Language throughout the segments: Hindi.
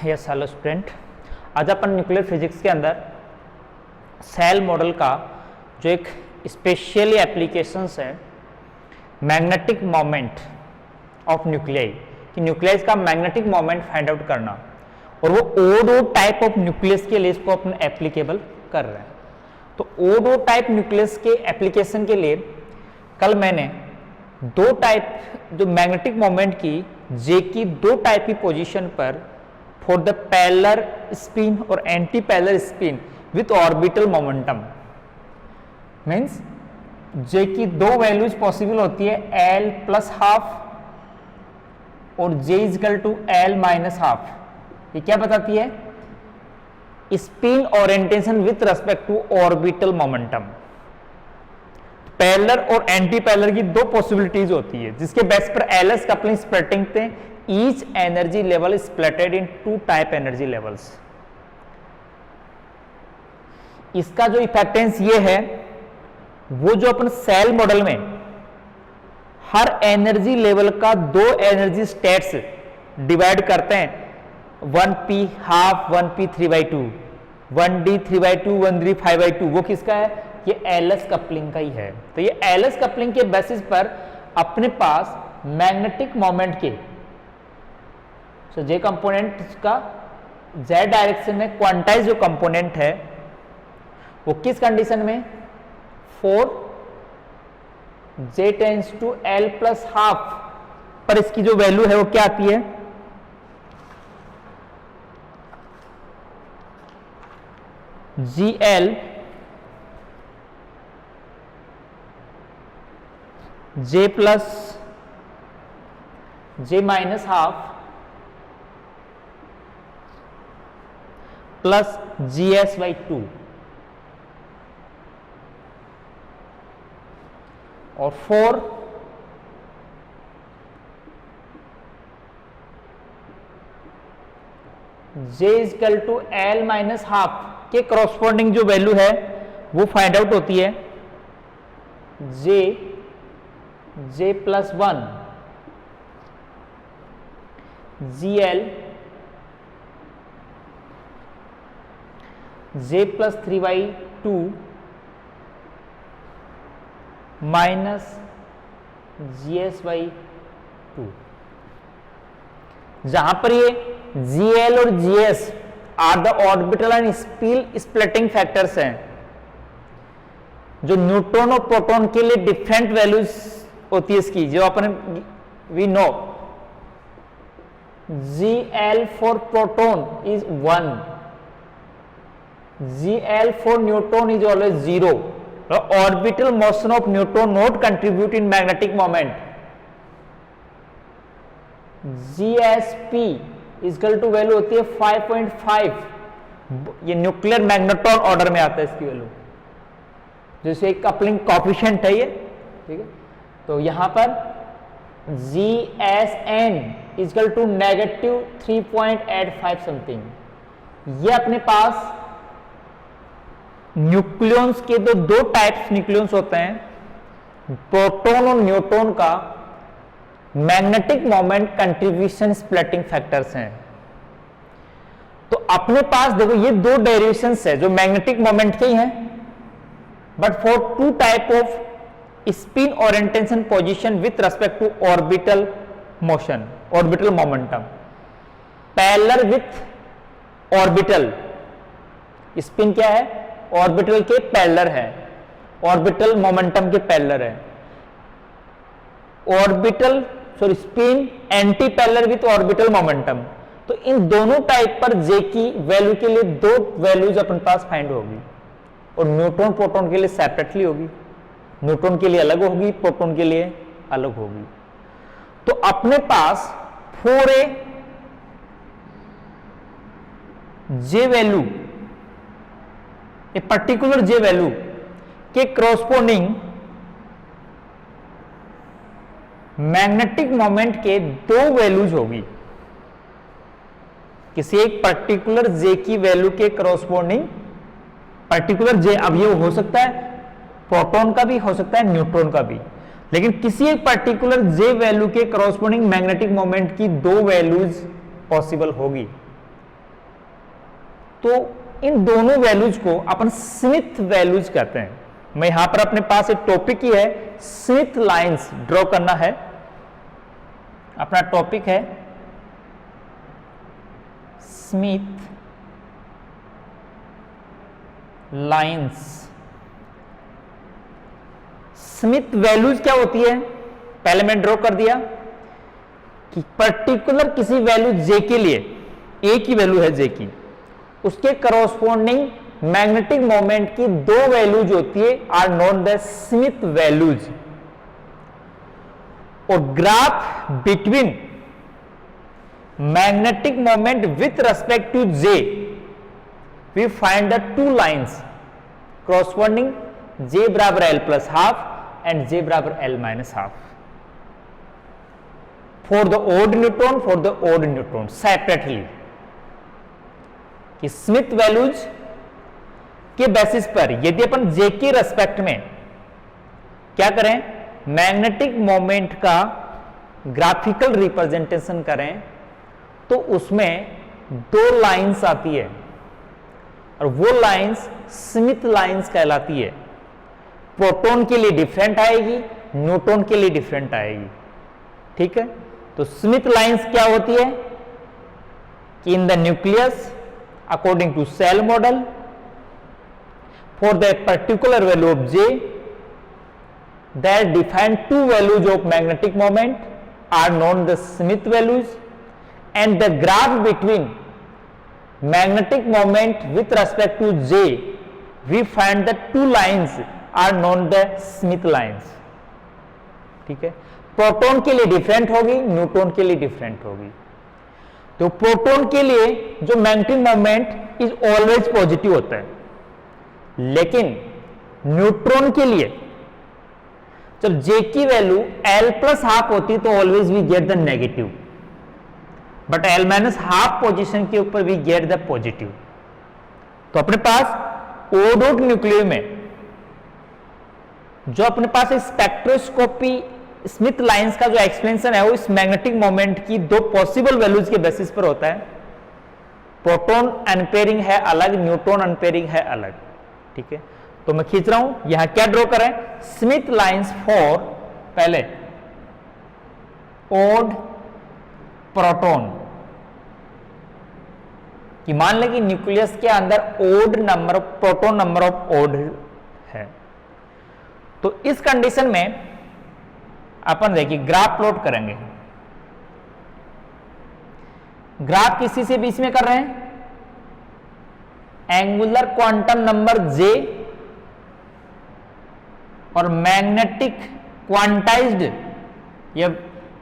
यस हेलो स्टूडेंट, आज अपन न्यूक्लियर फिजिक्स के अंदर सेल मॉडल का जो एक स्पेशली एप्लीकेशंस है मैग्नेटिक मोमेंट ऑफ न्यूक्लियाई, कि न्यूक्लियस का मैग्नेटिक मोमेंट फाइंड आउट करना, और वो ओडो टाइप ऑफ न्यूक्लियस के लिए इसको अपन एप्लीकेबल कर रहे हैं। तो ओडो टाइप न्यूक्लियस के एप्लीकेशन के लिए कल मैंने दो टाइप जो मैग्नेटिक मोमेंट की जे की दो टाइप की पोजीशन पर फॉर द पैरेलल स्पिन और anti parallel spin with orbital momentum, means J की दो वैल्यूज पॉसिबल होती है एल प्लस हाफ और J equal to L minus half. ये क्या बताती है? Spin orientation with respect to orbital momentum. Parallel और एंटी पैरेलल की दो पॉसिबिलिटीज होती है जिसके बेस पर एलएस कपलिंग स्प्लिटिंग थे। Each energy level splitted into type energy levels. इसका जो इफेक्टेंस ये है, वो जो अपन सेल मॉडल में हर एनर्जी लेवल का दो एनर्जी स्टेट्स डिवाइड करते हैं, 1p half 1p 3/2, 1d 3/2, 1d 5/2, वो किसका है? ये एलएस कपलिंग का ही है। तो ये एलएस कपलिंग के बेसिस पर अपने पास मैग्नेटिक मोमेंट के जे कंपोनेंट का जेड डायरेक्शन में क्वांटाइज जो कंपोनेंट है वो किस कंडीशन में? 4 J tends to L plus half पर इसकी जो वैल्यू है वो क्या आती है? G L J plus J minus half plus G S by 2 और 4 J equal to L minus half के करॉस्पॉन्डिंग जो वैल्यू है वो फाइंड आउट होती है J plus 1 G L J plus 3/2 minus G S by 2। जहां पर ये जी एल और G S are the orbital and splitting factors हैं, जो न्यूट्रॉन और प्रोटॉन के लिए डिफरेंट वैल्यूज होती है इसकी, जो अपन we know G L for proton is 1, Gl for neutron is always 0. The orbital motion of neutron not contribute in magnetic moment. Gsp equal to value होती है 5.5। ये न्यूक्लियर मैग्नेट्रॉन ऑर्डर में आता है इसकी वैल्यू, जैसे एक कपलिंग कॉफिशिएंट है ये, ठीक है। तो यहां पर Gsn equal to negative 3.85 something. ये अपने पास न्यूक्लियंस के दो टाइप्स न्यूक्लियंस होते हैं, प्रोटॉन और न्यूट्रॉन का magnetic moment contribution splitting factors हैं। तो अपने पास देखो ये दो डेरिवेशंस है जो मैग्नेटिक मोमेंट के ही हैं, but for two type of spin orientation position with respect to orbital motion, orbital momentum. Parallel with orbital spin क्या है? ऑर्बिटल के पैरेलल है, ऑर्बिटल मोमेंटम के पैरेलल है। Orbital sorry spin anti parallel with orbital momentum. तो इन दोनों टाइप पर जे की वैल्यू के लिए दो वैल्यूज अपने पास फाइंड होगी, और न्यूट्रॉन प्रोटॉन के लिए सेपरेटली होगी। न्यूट्रॉन के लिए अलग होगी, प्रोटॉन के लिए अलग होगी। तो अपने पास 4a J value, a particular J value के क्रॉसपोंडिंग मैग्नेटिक मोमेंट के दो वैल्यूज होगी। किसी एक पर्टिकुलर जे की वैल्यू के क्रॉसपोंडिंग पर्टिकुलर जे, अब ये हो सकता है प्रोटॉन का भी, हो सकता है न्यूट्रॉन का भी, लेकिन किसी एक पर्टिकुलर जे वैल्यू के क्रॉसपोंडिंग मैग्नेटिक मोमेंट की दो वैल्यूज पॉसिबल होगी। तो इन दोनों वैल्यूज को अपन स्मिथ वैल्यूज कहते हैं। मैं यहां पर अपने पास एक टॉपिक ही है, स्मिथ लाइंस ड्रॉ करना है। अपना टॉपिक है स्मिथ लाइंस। स्मिथ वैल्यूज क्या होती है, पहले मैं ड्रॉ कर दिया कि पर्टिकुलर किसी वैल्यू जे के लिए, ए की वैल्यू है जे की, उसके करॉस्पोंडिंग मैग्नेटिक मोमेंट की दो वैल्यूज होती है are known the Schmidt values. और graph between magnetic moment with respect to J we find the two lines corresponding J बराबर L plus half and J बराबर L minus half for the odd neutron separately. कि स्मिथ वैल्यूज के बेसिस पर यदि अपन J के रेस्पेक्ट में क्या करें, मैग्नेटिक मोमेंट का ग्राफिकल रिप्रेजेंटेशन करें, तो उसमें दो लाइंस आती है और वो लाइंस स्मिथ लाइंस कहलाती है। प्रोटॉन के लिए डिफरेंट आएगी, न्यूट्रॉन के लिए डिफरेंट आएगी। ठीक है, तो स्मिथ लाइंस क्या होती है कि in the nucleus according to shell model for the particular value of J that define two values of magnetic moment are known the Smith values, and the graph between magnetic moment with respect to J we find the two lines are known the Smith lines। ठीक है, प्रोटॉन के लिए डिफरेंट होगी, न्यूट्रॉन के लिए डिफरेंट होगी। तो प्रोटॉन के लिए जो magnetic moment is always positive होता है, लेकिन न्यूट्रॉन के लिए जब J की वैल्यू L प्लस हाफ होती है तो always we get the negative, but L minus half position के ऊपर वी गेट द पॉजिटिव। तो अपने पास ओ डॉट न्यूक्लियर में जो अपने पास स्पेक्ट्रोस्कोपी स्मिथ लाइंस का जो एक्सप्लेनेशन है वो इस मैग्नेटिक मोमेंट की दो पॉसिबल वैल्यूज के बेसिस पर होता है। प्रोटॉन अनपेयरिंग है अलग, न्यूट्रॉन अनपेयरिंग है अलग। ठीक है, तो मैं खींच रहा हूं, यहां क्या ड्रॉ करें, स्मिथ लाइंस फॉर पहले ओड प्रोटॉन कि मान लें कि न्यूक्लियस के अंदर odd number proton number of odd है। तो इस कंडीशन में अपन देखिए ग्राफ प्लॉट करेंगे। ग्राफ किसी से बीच में कर रहे हैं, एंगुलर क्वांटम नंबर J और मैग्नेटिक क्वांटाइज्ड या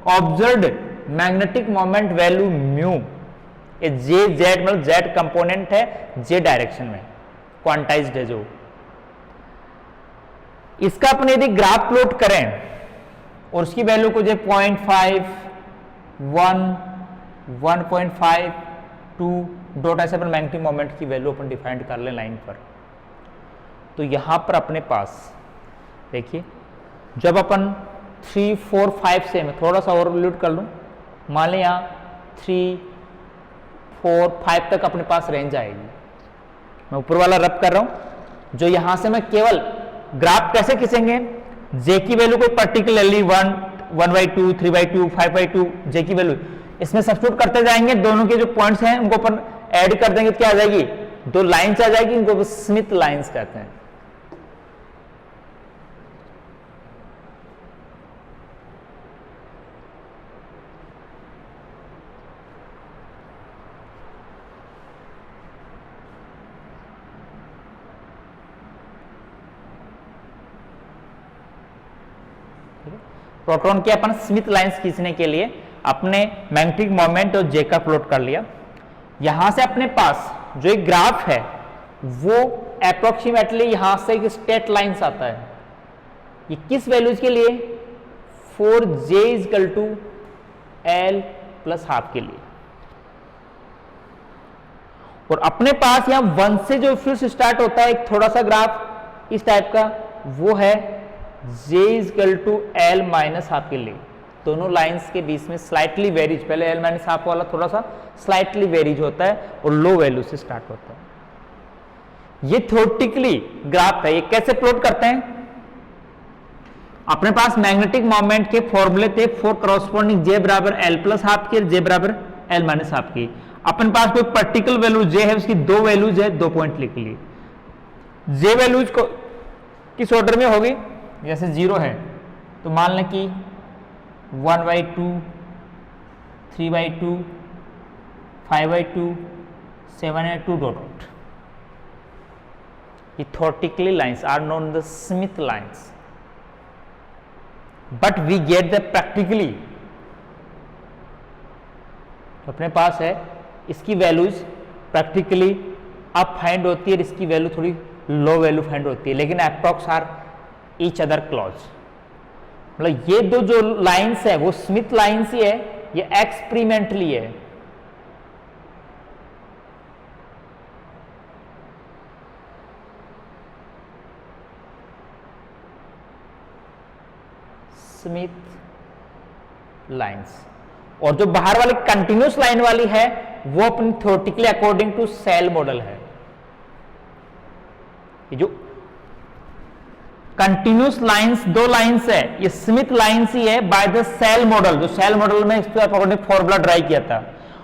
observed magnetic moment value mu. ये J Z मतलब Z कंपोनेंट है, J डायरेक्शन में क्वांटाइज्ड है जो। इसका अपने यदि ग्राफ प्लॉट करें और उसकी वैल्यू को जो 0.5 1 1.5 2 डॉट ऐसे अपन मैग्नेटिक मोमेंट की वैल्यू अपन डिफाइंड कर लें लाइन पर। तो यहां पर अपने पास देखिए जब अपन 3 4 5 से मैं थोड़ा सा ओवरलूट कर लूं, मान लें यहां 3 4 5 तक अपने पास रेंज आएगी। मैं ऊपर वाला रब कर रहा हूं, जो यहां से मैं केवल ग्राफ कैसे खींचेंगे, J की वैल्यू कोई पर्टिकुलरली 1 1/2 3/2 5/2 J की वैल्यू इसमें सब्स्टिट्यूट करते जाएंगे। दोनों के जो पॉइंट्स हैं उनको अपन ऐड कर देंगे तो क्या आ जाएगी, दो लाइंस आ जाएगी, इनको स्मिथ लाइंस कहते हैं। प्रोटॉन के अपन स्मिथ लाइंस खींचने के लिए अपने मैग्नेटिक मोमेंट और J का प्लॉट कर लिया। यहां से अपने पास जो एक ग्राफ है वो अप्रोक्सीमेटली यहां से एक स्ट्रेट लाइंस आता है। ये किस वैल्यूज के लिए, for J equal to L plus half के लिए। और अपने पास यहां 1 से जो फिर से स्टार्ट होता है एक थोड़ा सा ग्राफ इस टाइप का, वो है J equal to L minus half के लिए। दोनों लाइंस के बीच में स्लाइटली वेरीज, पहले L माइनस हाफ वाला थोड़ा सा स्लाइटली वेरीज होता है और लो वैल्यू से स्टार्ट होता है। ये थ्योरेटिकली ग्राफ है। ये कैसे प्लॉट करते हैं? अपने पास मैग्नेटिक मोमेंट के फॉर्मूले थे फॉर करॉस्पॉन्डिंग जे बराबर एल प्लस हाफ की, जे बराबर एल माइनस हाफ की। अपने पास कोई पर्टिकुलर वैल्यू जे है, उसकी दो वैल्यूज है, 2 पॉइंट लिख लिए। जे वैल्यूज को किस ऑर्डर में होगी? जैसे 0 है तो मान लें कि 1/2, 3/2, 5/2, 7/2 डॉट। ये theoretically lines are known the Schmidt lines, but we get the practically. अपने पास है, इसकी वैल्यूज प्रैक्टिकली अप फाइंड होती है, इसकी वैल्यू थोड़ी लो वैल्यू फाइंड होती है, लेकिन approx are each other close. मतलब ये दो जो लाइंस है वो स्मिथ लाइंस ही है, ये एक्सपेरिमेंटली है। Smith lines. और जो बाहर वाली कंटिन्यूस लाइन वाली है वो अपनी theoretically according to shell model है। ये जो कंटिन्यूस लाइंस, दो लाइंस है, ये स्मिथ लाइंस ही है बाय द सेल मॉडल। जो सेल मॉडल में इसके अकॉर्डिंग फॉर्मूला ड्राइव किया था,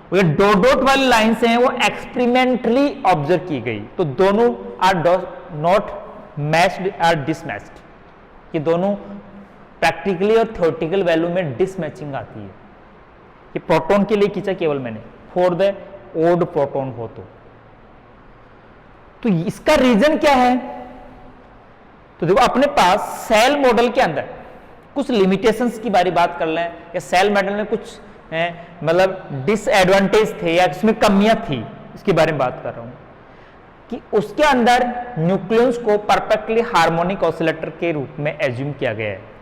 वो डॉट डॉट वाली लाइंस हैं वो एक्सपेरिमेंटली ऑब्जर्व की गई। तो दोनों आर नॉट मैच्ड, आर डिसमैच्ड। ये दोनों प्रैक्टिकली और थ्योरेटिकल वैल्यू में डिसमैचिंग आती है। ये प्रोटॉन के लिए खींचा केवल मैंने, फॉर द ओड प्रोटॉन हो तो इसका रीजन क्या है? तो देखो अपने पास सेल मॉडल के अंदर कुछ लिमिटेशंस की बात कर लें, या सेल मॉडल में कुछ मतलब डिसएडवांटेज थे या इसमें कमियां थी, इसके बारे में बात कर रहा हूं कि उसके अंदर न्यूक्लियस को परफेक्टली हार्मोनिक ऑसिलेटर के रूप में एज्यूम किया गया है।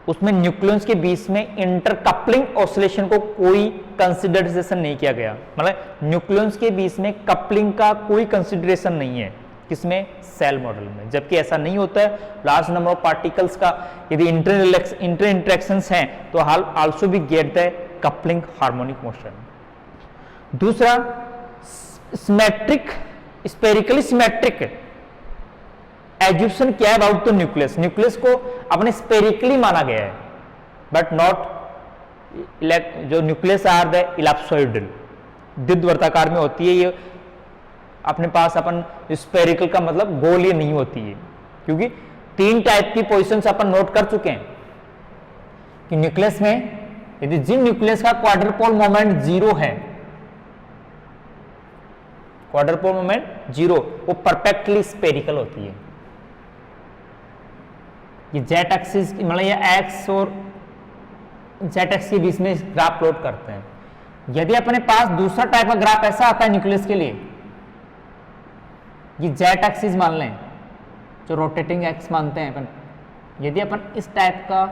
उसमें न्यूक्लियस के बीच में इंटरकपलिंग ऑसिलेशन को कोई कंसिडरेशन नहीं किया गया। मतलब न्यूक्लियस के बीच में कपलिंग का कोई कंसिडरेशन नहीं है किसमें? सेल मॉडल में। जबकि ऐसा नहीं होता है। लार्ज नंबर ऑफ पार्टिकल्स का यदि इंटर इंटरेक्शंस हैं तो आल्सो भी get the coupling harmonic motion. दूसरा, सिमेट्रिक, स्फेरिकली सिमेट्रिक एज्यूप्शन क्या है अबाउट द न्यूक्लियस? न्यूक्लियस को अपने स्फेरिकली माना गया है, बट नॉट जो न्यूक्लियस आर द इलिप्सॉइडल, दीर्घवृत्ताकार में होती है। ये अपने पास अपन स्फेरिकल का मतलब गोल ये नहीं होती है, क्योंकि 3 टाइप की पोजिशंस अपन नोट कर चुके हैं कि न्यूक्लियस में यदि जिन न्यूक्लियस का क्वाड्रपोल मोमेंट 0 है, क्वाड्रपोल मोमेंट 0, वो परफेक्टली स्फेरिकल होती है। ये जेट एक्सिस मतलब ये एक्स और जेट एक्स के बीच में ग्राफ प्लॉट करते हैं। यदि अपने पास दूसरा टाइप का ग्राफ ऐसा आता है न्यूक्लियस के लिए, ये जेट एक्सिस मान लें, जो रोटेटिंग एक्स मानते हैं अपन, यदि अपन इस टाइप का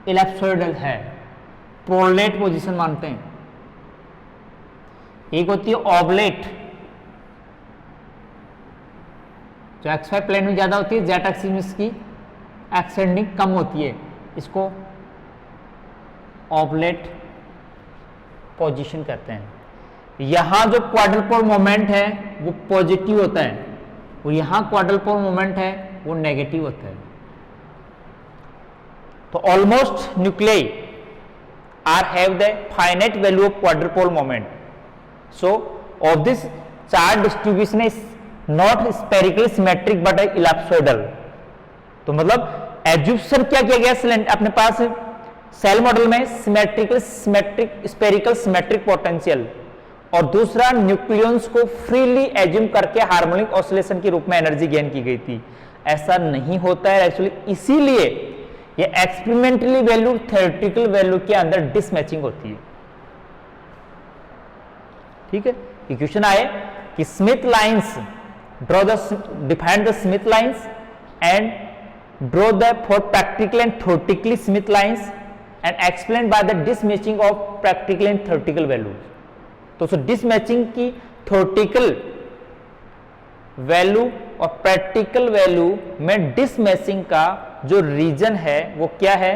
इलिप्सॉइडल है, प्रोलेट पोजीशन मानते हैं। एक होती है ऑबलेट, जो एक्सवाई प्लेन में ज्यादा होती है, जेट एक्सिस में इसकी एक्सटेंडिंग कम होती है, इसको ऑबलेट पोजीशन कहते हैं। यहां जो क्वाड्रपोल मोमेंट है वो पॉजिटिव होता है, और यहां क्वाड्रपोल मोमेंट है वो नेगेटिव होता है। तो almost nuclei are have the finite value of quadrupole moment, so of this charge distribution is not spherical symmetric but ellipsoidal. तो मतलब एज्यूप्शन क्या किया गया अपने पास सेल मॉडल में? सिमेट्रिक स्फेरिकल सिमेट्रिक पोटेंशियल, और दूसरा न्यूक्लियस को फ्रीली एज्यूम करके हार्मोनिक ऑसिलेशन के रूप में एनर्जी गेन की गई थी। ऐसा नहीं होता है एक्चुअली, इसीलिए ये एक्सपेरिमेंटली वैल्यू थ्योरेटिकल वैल्यू के अंदर डिसमैचिंग होती है। ठीक है, इक्वेशन आए कि Schmidt lines draw the define the Schmidt lines and draw the for practical and theoretically Schmidt lines and explain by the dismatching of practical and theoretical values. तो डिसमैचिंग की थ्योरेटिकल वैल्यू और प्रैक्टिकल वैल्यू में डिसमैचिंग का जो रीजन है वो क्या है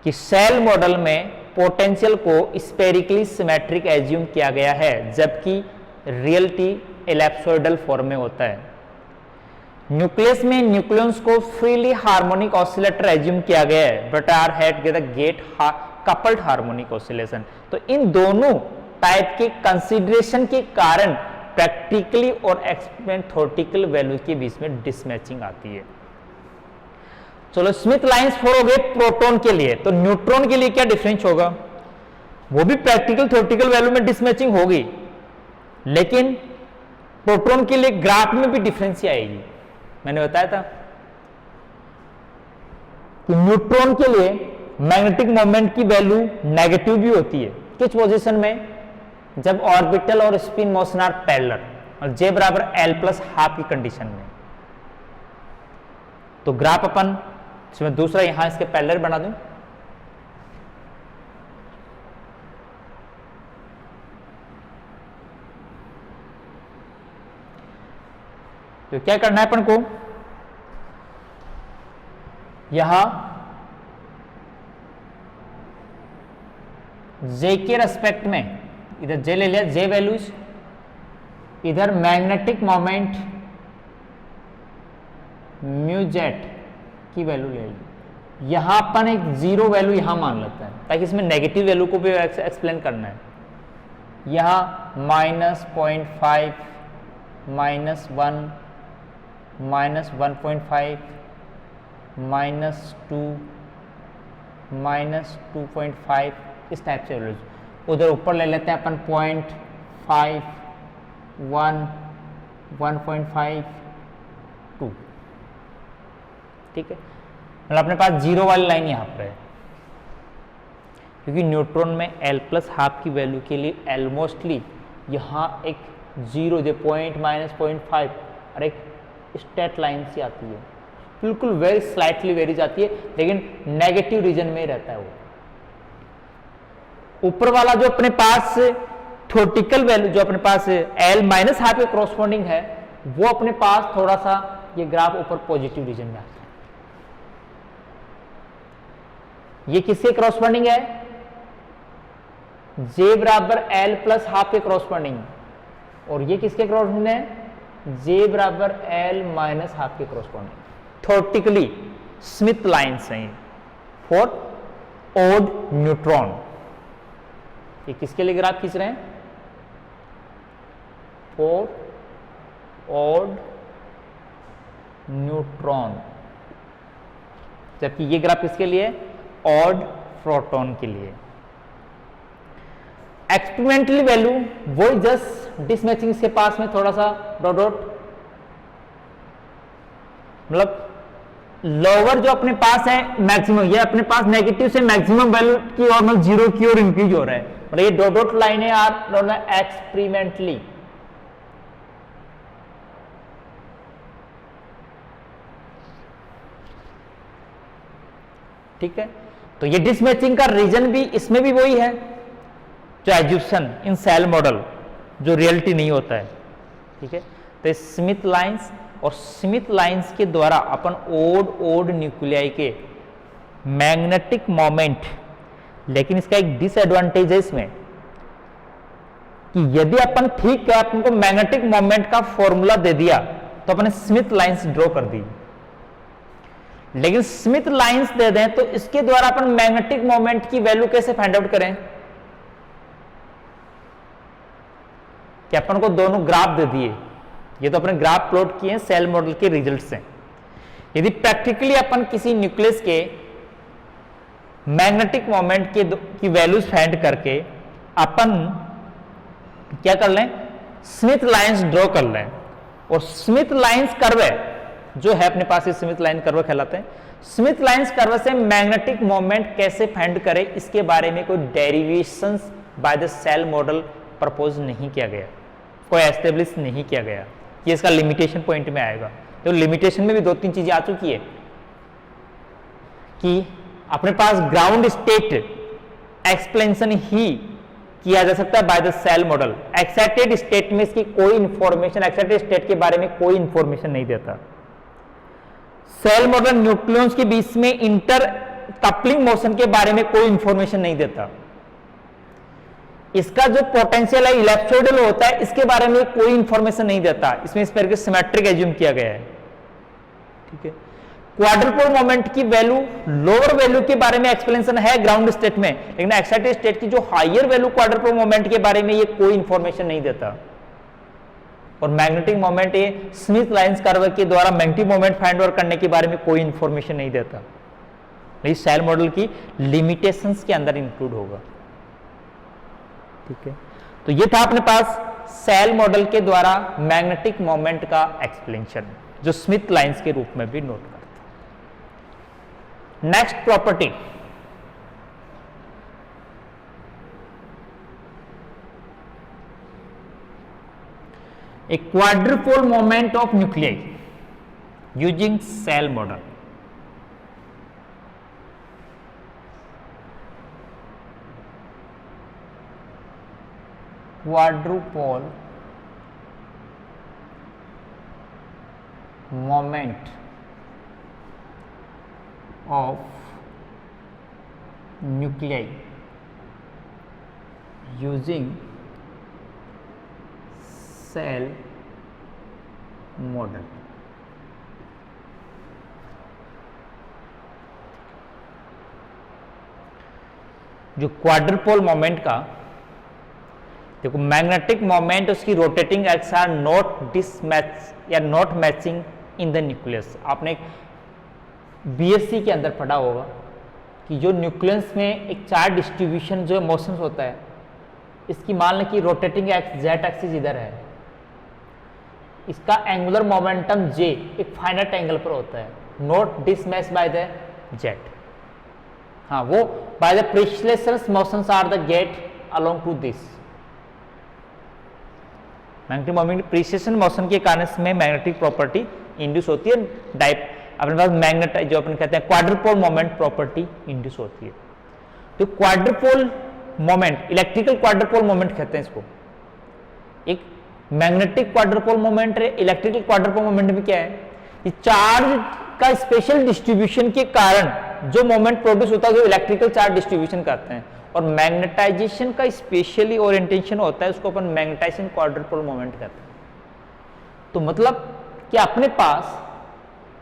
कि सेल मॉडल में पोटेंशियल को स्फेरिकली सिमेट्रिक एज्यूम किया गया है, जबकि रियलिटी एलिप्सोइडल फॉर्म में होता है। न्यूक्लियस में न्यूक्लियंस को फ्रीली हार्मोनिक ऑसिलेटर एज्यूम किया गया है, but are had get coupled harmonic oscillation. तो इन दोनों टाइप के कंसीडरेशन के कारण प्रैक्टिकली और एक्सपेरिमेंट थ्योरेटिकल वैल्यू के बीच में डिसमैचिंग आती है। चलो स्मिथ लाइंस फॉर हो गए प्रोटॉन के लिए, तो न्यूट्रॉन के लिए क्या डिफरेंस होगा? वो भी प्रैक्टिकल थ्योरेटिकल वैल्यू में डिसमैचिंग होगी, लेकिन प्रोटॉन के लिए ग्राफ में भी डिफरेंस आएगी। मैंने बताया था कि न्यूट्रॉन के लिए मैग्नेटिक मोमेंट की वैल्यू नेगेटिव भी होती है। किस पोजीशन में? जब ऑर्बिटल और स्पिन मोशन आर पैरेलल और जे बराबर एल प्लस हाफ की कंडीशन में। तो ग्राफ अपन इसमें दूसरा यहां इसके पैरेलल बना दूं। तो क्या करना है अपन को? यहां जे के रेस्पेक्ट में इधर जे ले लिया, जे वैल्यूज, इधर मैग्नेटिक मोमेंट म्यू जेट की वैल्यू ले ली। यहां अपन एक जीरो वैल्यू यहां मान लेते हैं ताकि इसमें नेगेटिव वैल्यू को भी एक्सप्लेन करना है। यहां -0.5, -1, -1.5, -2, -2.5 इस टाइप से वैल्यूज। उधर ऊपर ले लेते हैं अपन 0.5, 1, 1.5, 2। ठीक है, मतलब अपने पास जीरो वाली लाइन यहां पर है, क्योंकि न्यूट्रॉन में एल प्लस हाफ की वैल्यू के लिए ऑलमोस्टली यहां एक जीरो जो पॉइंट -0.5 और एक स्ट्रेट लाइन सी आती है, बिल्कुल वेरी स्लाइटली वेरी जाती है, लेकिन नेगेटिव रीजन में रहता है वो। ऊपर वाला जो अपने पास थ्योरेटिकल वैल्यू जो अपने पास एल माइनस हाफ के कॉरस्पॉन्डिंग है, वो अपने पास थोड़ा सा ये ग्राफ ऊपर पॉजिटिव रीजन में आता है। ये किसके कॉरस्पॉन्डिंग है? जे बराबर एल प्लस हाफ के कॉरस्पॉन्डिंग। और ये किसके कॉरस्पॉन्डिंग है? जे बराबर एल माइनस हाफ के कॉरस्पॉन्डिंग। थ्योरेटिकली स्मिथ लाइन्स हैं फॉर ओड न्यूट्रॉन। ये किसके लिए ग्राफ खींच रहे हैं? फॉर ओड न्यूट्रॉन, जबकि ये ग्राफ किसके लिए? ऑड प्रोटॉन के लिए। एक्सपेरिमेंटली वैल्यू वो जस्ट डिसमैचिंग के पास में थोड़ा सा डॉट डॉट, मतलब लोअर जो अपने पास है मैक्सिमम, ये अपने पास नेगेटिव से मैक्सिमम वैल्यू की और मतलब जीरो की ओर इंक्रीज हो रहा है, मतलब ये डॉट डॉट लाइनें आर एक्सपेरिमेंटली। ठीक है, तो ये डिसमैचिंग का रीजन भी इसमें भी वही है, जो एज्यूप्शन इन सेल मॉडल जो रियलिटी नहीं होता है। ठीक है, तो स्मिथ लाइंस और स्मिथ लाइंस के द्वारा अपन ओड न्यूक्लियाई के मैग्नेटिक मोमेंट, लेकिन इसका एक डिसएडवांटेज है इसमें कि यदि अपन ठीक है अपन को मैग्नेटिक मोमेंट का फॉर्मूला दे दिया तो अपन स्मिथ लाइंस ड्रॉ कर दी, लेकिन स्मिथ लाइंस दे दें तो इसके द्वारा अपन मैग्नेटिक मोमेंट की वैल्यू कैसे फाइंड आउट करें? कि अपन को दोनों ग्राफ दे दिए, ये तो अपने ग्राफ प्लॉट किए हैं सेल मॉडल के रिजल्ट से। यदि प्रैक्टिकली अपन किसी न्यूक्लियस के मैग्नेटिक मोमेंट की वैल्यूज फाइंड करके अपन क्या कर लें? स्मिथ लाइंस ड्रॉ कर लें, और स्मिथ लाइंस कर्व जो है अपने पास स्मिथ लाइन कर्व कहलाते हैं। स्मिथ लाइंस कर्व से मैग्नेटिक मोमेंट कैसे फाइंड करें, इसके बारे में कोई derivations by the shell model propose नहीं किया गया, कोई एस्टेब्लिश नहीं किया गया। ये इसका लिमिटेशन पॉइंट में आएगा। तो लिमिटेशन में भी दो तीन चीजें आ चुकी है कि अपने पास ग्राउंड स्टेट एक्सप्लेनेशन ही किया जा सकता है by the shell model. Excited state में इसकी कोई इंफॉर्मेशन, एक्साइटेड स्टेट के बारे में कोई इंफॉर्मेशन नहीं देता। सेल मॉडल न्यूक्लियंस के बीच में इंटर कपलिंग मोशन के बारे में कोई इंफॉर्मेशन नहीं देता। इसका जो पोटेंशियल है इलेप्सोइडल होता है, इसके बारे में कोई इंफॉर्मेशन नहीं देता, इसमें इस पर सिमेट्रिक एज्यूम किया गया है। ठीक है, क्वाड्रुपोल मोमेंट की वैल्यू, लोअर वैल्यू के बारे में एक्सप्लेनेशन है ग्राउंड स्टेट में, लेकिन एक्साइटेड स्टेट की जो हायर वैल्यू क्वाड्रुपोल मोमेंट के बारे में ये कोई इंफॉर्मेशन नहीं देता। और मैग्नेटिक मोमेंट ये स्मिथ लाइंस कर्व के द्वारा मैग्नेटिक मोमेंट फाइंड आउट करने के बारे में कोई इंफॉर्मेशन नहीं देता, लेकिन सेल मॉडल की लिमिटेशंस के अंदर इंक्लूड होगा। ठीक है, तो ये था अपने पास सेल मॉडल के द्वारा मैग्नेटिक मोमेंट का एक्सप्लेनेशन, जो स्मिथ लाइंस के रूप में भी नोट करते हैं। Next property, a quadrupole moment of nuclei using cell model. Quadrupole moment of nuclei using shell model. जो क्वाड्रुपोल मोमेंट का, देखो मैग्नेटिक मोमेंट, उसकी rotating axis are not dismatch या not matching in the nucleus. आपने बीएससी के अंदर पढ़ा होगा कि जो न्यूक्लियस में एक चार्ज डिस्ट्रीब्यूशन जो मोशंस होता है, इसकी मान लें कि रोटेटिंग एक्स जेड एक्सिस इधर है, इसका एंगुलर मोमेंटम जे एक फाइनाइट एंगल पर होता है, not dismatch by the jet. हाँ, वो by the precessions motions are the get along to this. Magnetic moment precession motion के कारण इसमें मैग्नेटिक प्रॉपर्टी इंड्यूस होती है। अपने पास मैग्नेट जो अपन कहते हैं क्वाड्रुपोल मोमेंट प्रॉपर्टी इंड्यूस होती है। तो quadrupole moment, electrical quadrupole moment कहते हैं इसको। एक मैग्नेटिक क्वाड्रुपोल मोमेंट है, इलेक्ट्रिकल क्वाड्रुपोल मोमेंट में क्या है, कि चार्ज का स्पेशल डिस्ट्रीब्यूशन के कारण जो मोमेंट प्रोड्यूस होता है, जो इलेक्ट्रिकल चार्ज डिस्ट्रीब्यूशन कहते हैं, और मैग्नेटाइजेशन का स्पेशली ओरिएंटेशन होता है, उसको अपन मैग्नेटाइजेशन क्वाड्रुपोल मोमेंट कहते हैं। तो मतलब कि अपने पास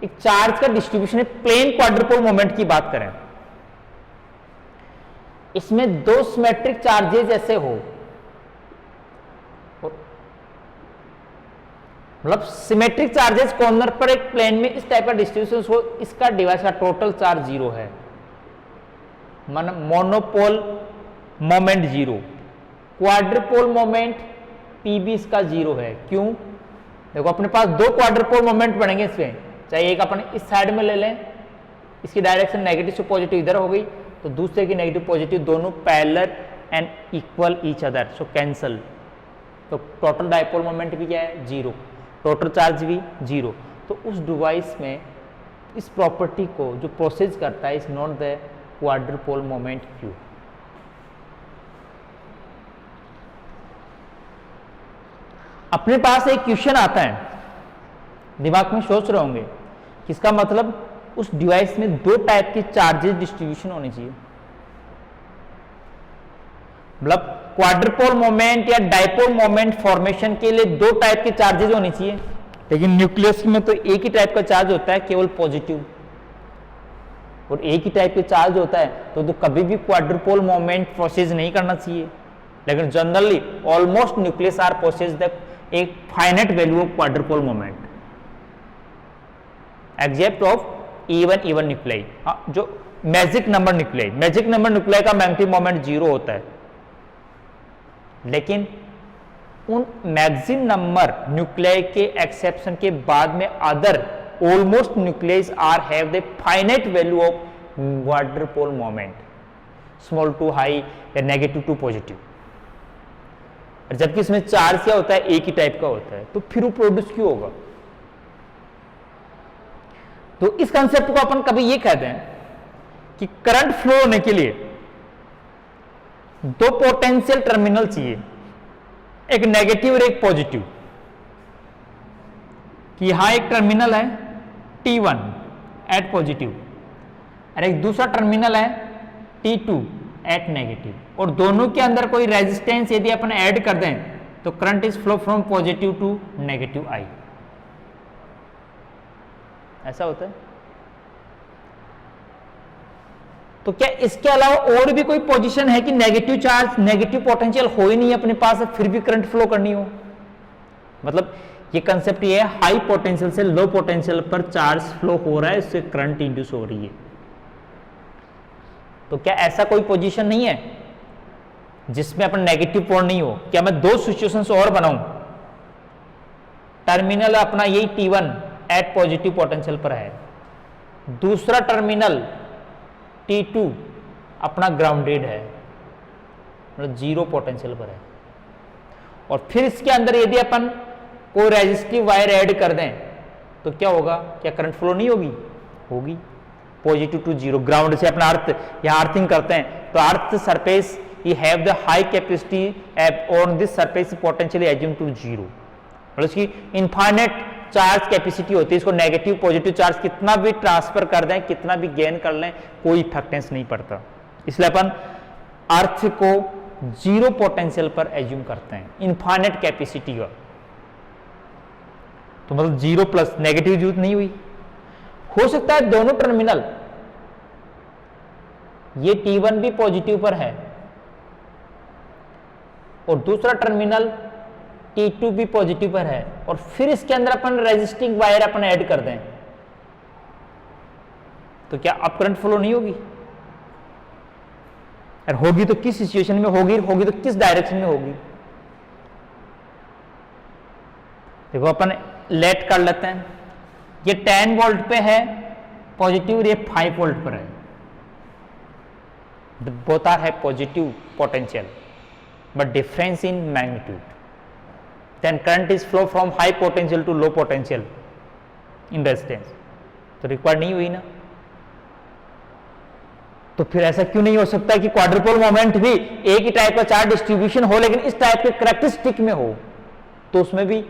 एक चार्ज का डिस्ट्रीब्यूशन है, प्लेन क्वाड्रुपोल मोमेंट की बात करें, इसमें दो सिमेट्रिक चार्जेस ऐसे हो, मतलब सिमेट्रिक चार्जेस कॉर्नर पर एक प्लेन में इस टाइप का डिस्ट्रीब्यूशन हो, इसका डिवाइस का टोटल चार्ज जीरो है, monopole moment zero. Quadrupole moment PB इसका जीरो है। क्यों? देखो अपने पास दो क्वाड्रुपोल मोमेंट बनेंगे इसमें, चाहे एक अपन इस साइड में ले लें, इसकी डायरेक्शन नेगेटिव से पॉजिटिव इधर हो गई, तो दूसरे की नेगेटिव पॉजिटिव दोनों parallel and equal each other, so cancel. तो टोटल डायपोल मोमेंट भी क्या है? जीरो। टोटल चार्ज भी जीरो। तो उस डिवाइस में इस प्रॉपर्टी को जो प्रोसेस करता है is not the quadrupole moment Q. अपने पास एक क्वेश्चन आता है, दिमाग में सोच रहे होंगे कि इसका मतलब उस डिवाइस में दो टाइप के चार्जेस डिस्ट्रीब्यूशन होने चाहिए, मतलब क्वाड्रुपोल मोमेंट या डाइपोल मोमेंट फॉर्मेशन के लिए दो टाइप के चार्जेस होने चाहिए, लेकिन न्यूक्लियस में तो एक ही टाइप का चार्ज होता है, केवल पॉजिटिव, और एक ही टाइप के चार्ज होता है तो कभी भी क्वाड्रुपोल मोमेंट प्रोसेस नहीं करना चाहिए। लेकिन generally almost nucleus are process the एक finite value of quadrupole moment except of even nuclei. जो मैजिक नंबर न्यूक्लियाई का मैग्नेटिक मोमेंट जीरो होता है, लेकिन उन मैक्सिम नंबर न्यूक्लियाई के एक्सेप्शन के बाद में other almost nucleus are have the finite value of quadrupole moment, small to high या नेगेटिव टू पॉजिटिव। जबकि इसमें चार्ज क्या होता है? एक ही टाइप का होता है, तो फिर वो प्रोड्यूस क्यों होगा? तो इस कंसेप्ट को अपन कभी ये कहते हैं कि करंट फ्लो होने के लिए दो पोटेंशियल टर्मिनल चाहिए, एक नेगेटिव और एक पॉजिटिव। कि यहां एक टर्मिनल है T1 एट पॉजिटिव और एक दूसरा टर्मिनल है T2 एट नेगेटिव, और दोनों के अंदर कोई रेजिस्टेंस यदि अपन ऐड कर दें तो current is flow from positive to negative I, ऐसा होता है। तो क्या इसके अलावा और भी कोई पोजीशन है कि नेगेटिव चार्ज, नेगेटिव पोटेंशियल हो ही नहीं अपने पास, फिर भी करंट फ्लो करनी हो? मतलब ये कंसेप्ट ये है, हाई पोटेंशियल से लो पोटेंशियल पर चार्ज फ्लो हो रहा है, इससे करंट इंड्यूस हो रही है। तो क्या ऐसा कोई पोजीशन नहीं है जिसमें अपन नेगेटिव पोल नहीं हो? क्या मैं दो सिचुएशंस और बनाऊं, टर्मिनल अपना यही T1 एट पॉजिटिव पोटेंशियल पर है, दूसरा टर्मिनल T2 अपना ग्राउंडेड है, मतलब जीरो पोटेंशियल पर है, और फिर इसके अंदर यदि अपन कोई रेजिस्टिव वायर ऐड कर दें तो क्या होगा? क्या करंट फ्लो नहीं होगी? होगी। पॉजिटिव टू जीरो, ग्राउंड से अपना अर्थ, यहां अर्थिंग करते हैं तो अर्थ सरफेस ये have the high capacity on this surface potentially assume to zero, मतलब इसकी इनफाइनाइट चार्ज कैपेसिटी होती है, इसको नेगेटिव पॉजिटिव चार्ज कितना भी ट्रांसफर कर दें, कितना भी गेन कर लें, कोई इफेक्टेंस नहीं पड़ता। इसलिए अपन अर्थ को जीरो पोटेंशियल पर एज्यूम करते हैं, इनफाइनाइट कैपेसिटी का। तो मतलब जीरो प्लस नेगेटिव यूज नहीं हुई। हो सकता है दोनों टर्मिनल, ये T1 भी पॉजिटिव पर है और दूसरा टर्मिनल T2 भी पॉजिटिव पर है, और फिर इसके अंदर अपन रेजिस्टिंग वायर अपन ऐड कर दें तो क्या अब करंट फ्लो नहीं होगी? और होगी तो किस सिचुएशन में होगी, होगी तो किस डायरेक्शन में होगी? देखो अपन लेट कर लेते हैं, ये 10 वोल्ट पे है पॉजिटिव, ये 5 वोल्ट पर है, बोथ आर है positive potential but difference in magnitude, then current is flow from high potential to low potential in resistance, तो रिक्वायर्ड नहीं हुई ना। तो फिर ऐसा क्यों नहीं हो सकता कि क्वाड्रुपल मोमेंट भी एक ही टाइप का चार्ज डिस्ट्रीब्यूशन हो लेकिन इस टाइप के करैक्टरिस्टिक में हो, तो उसमें भी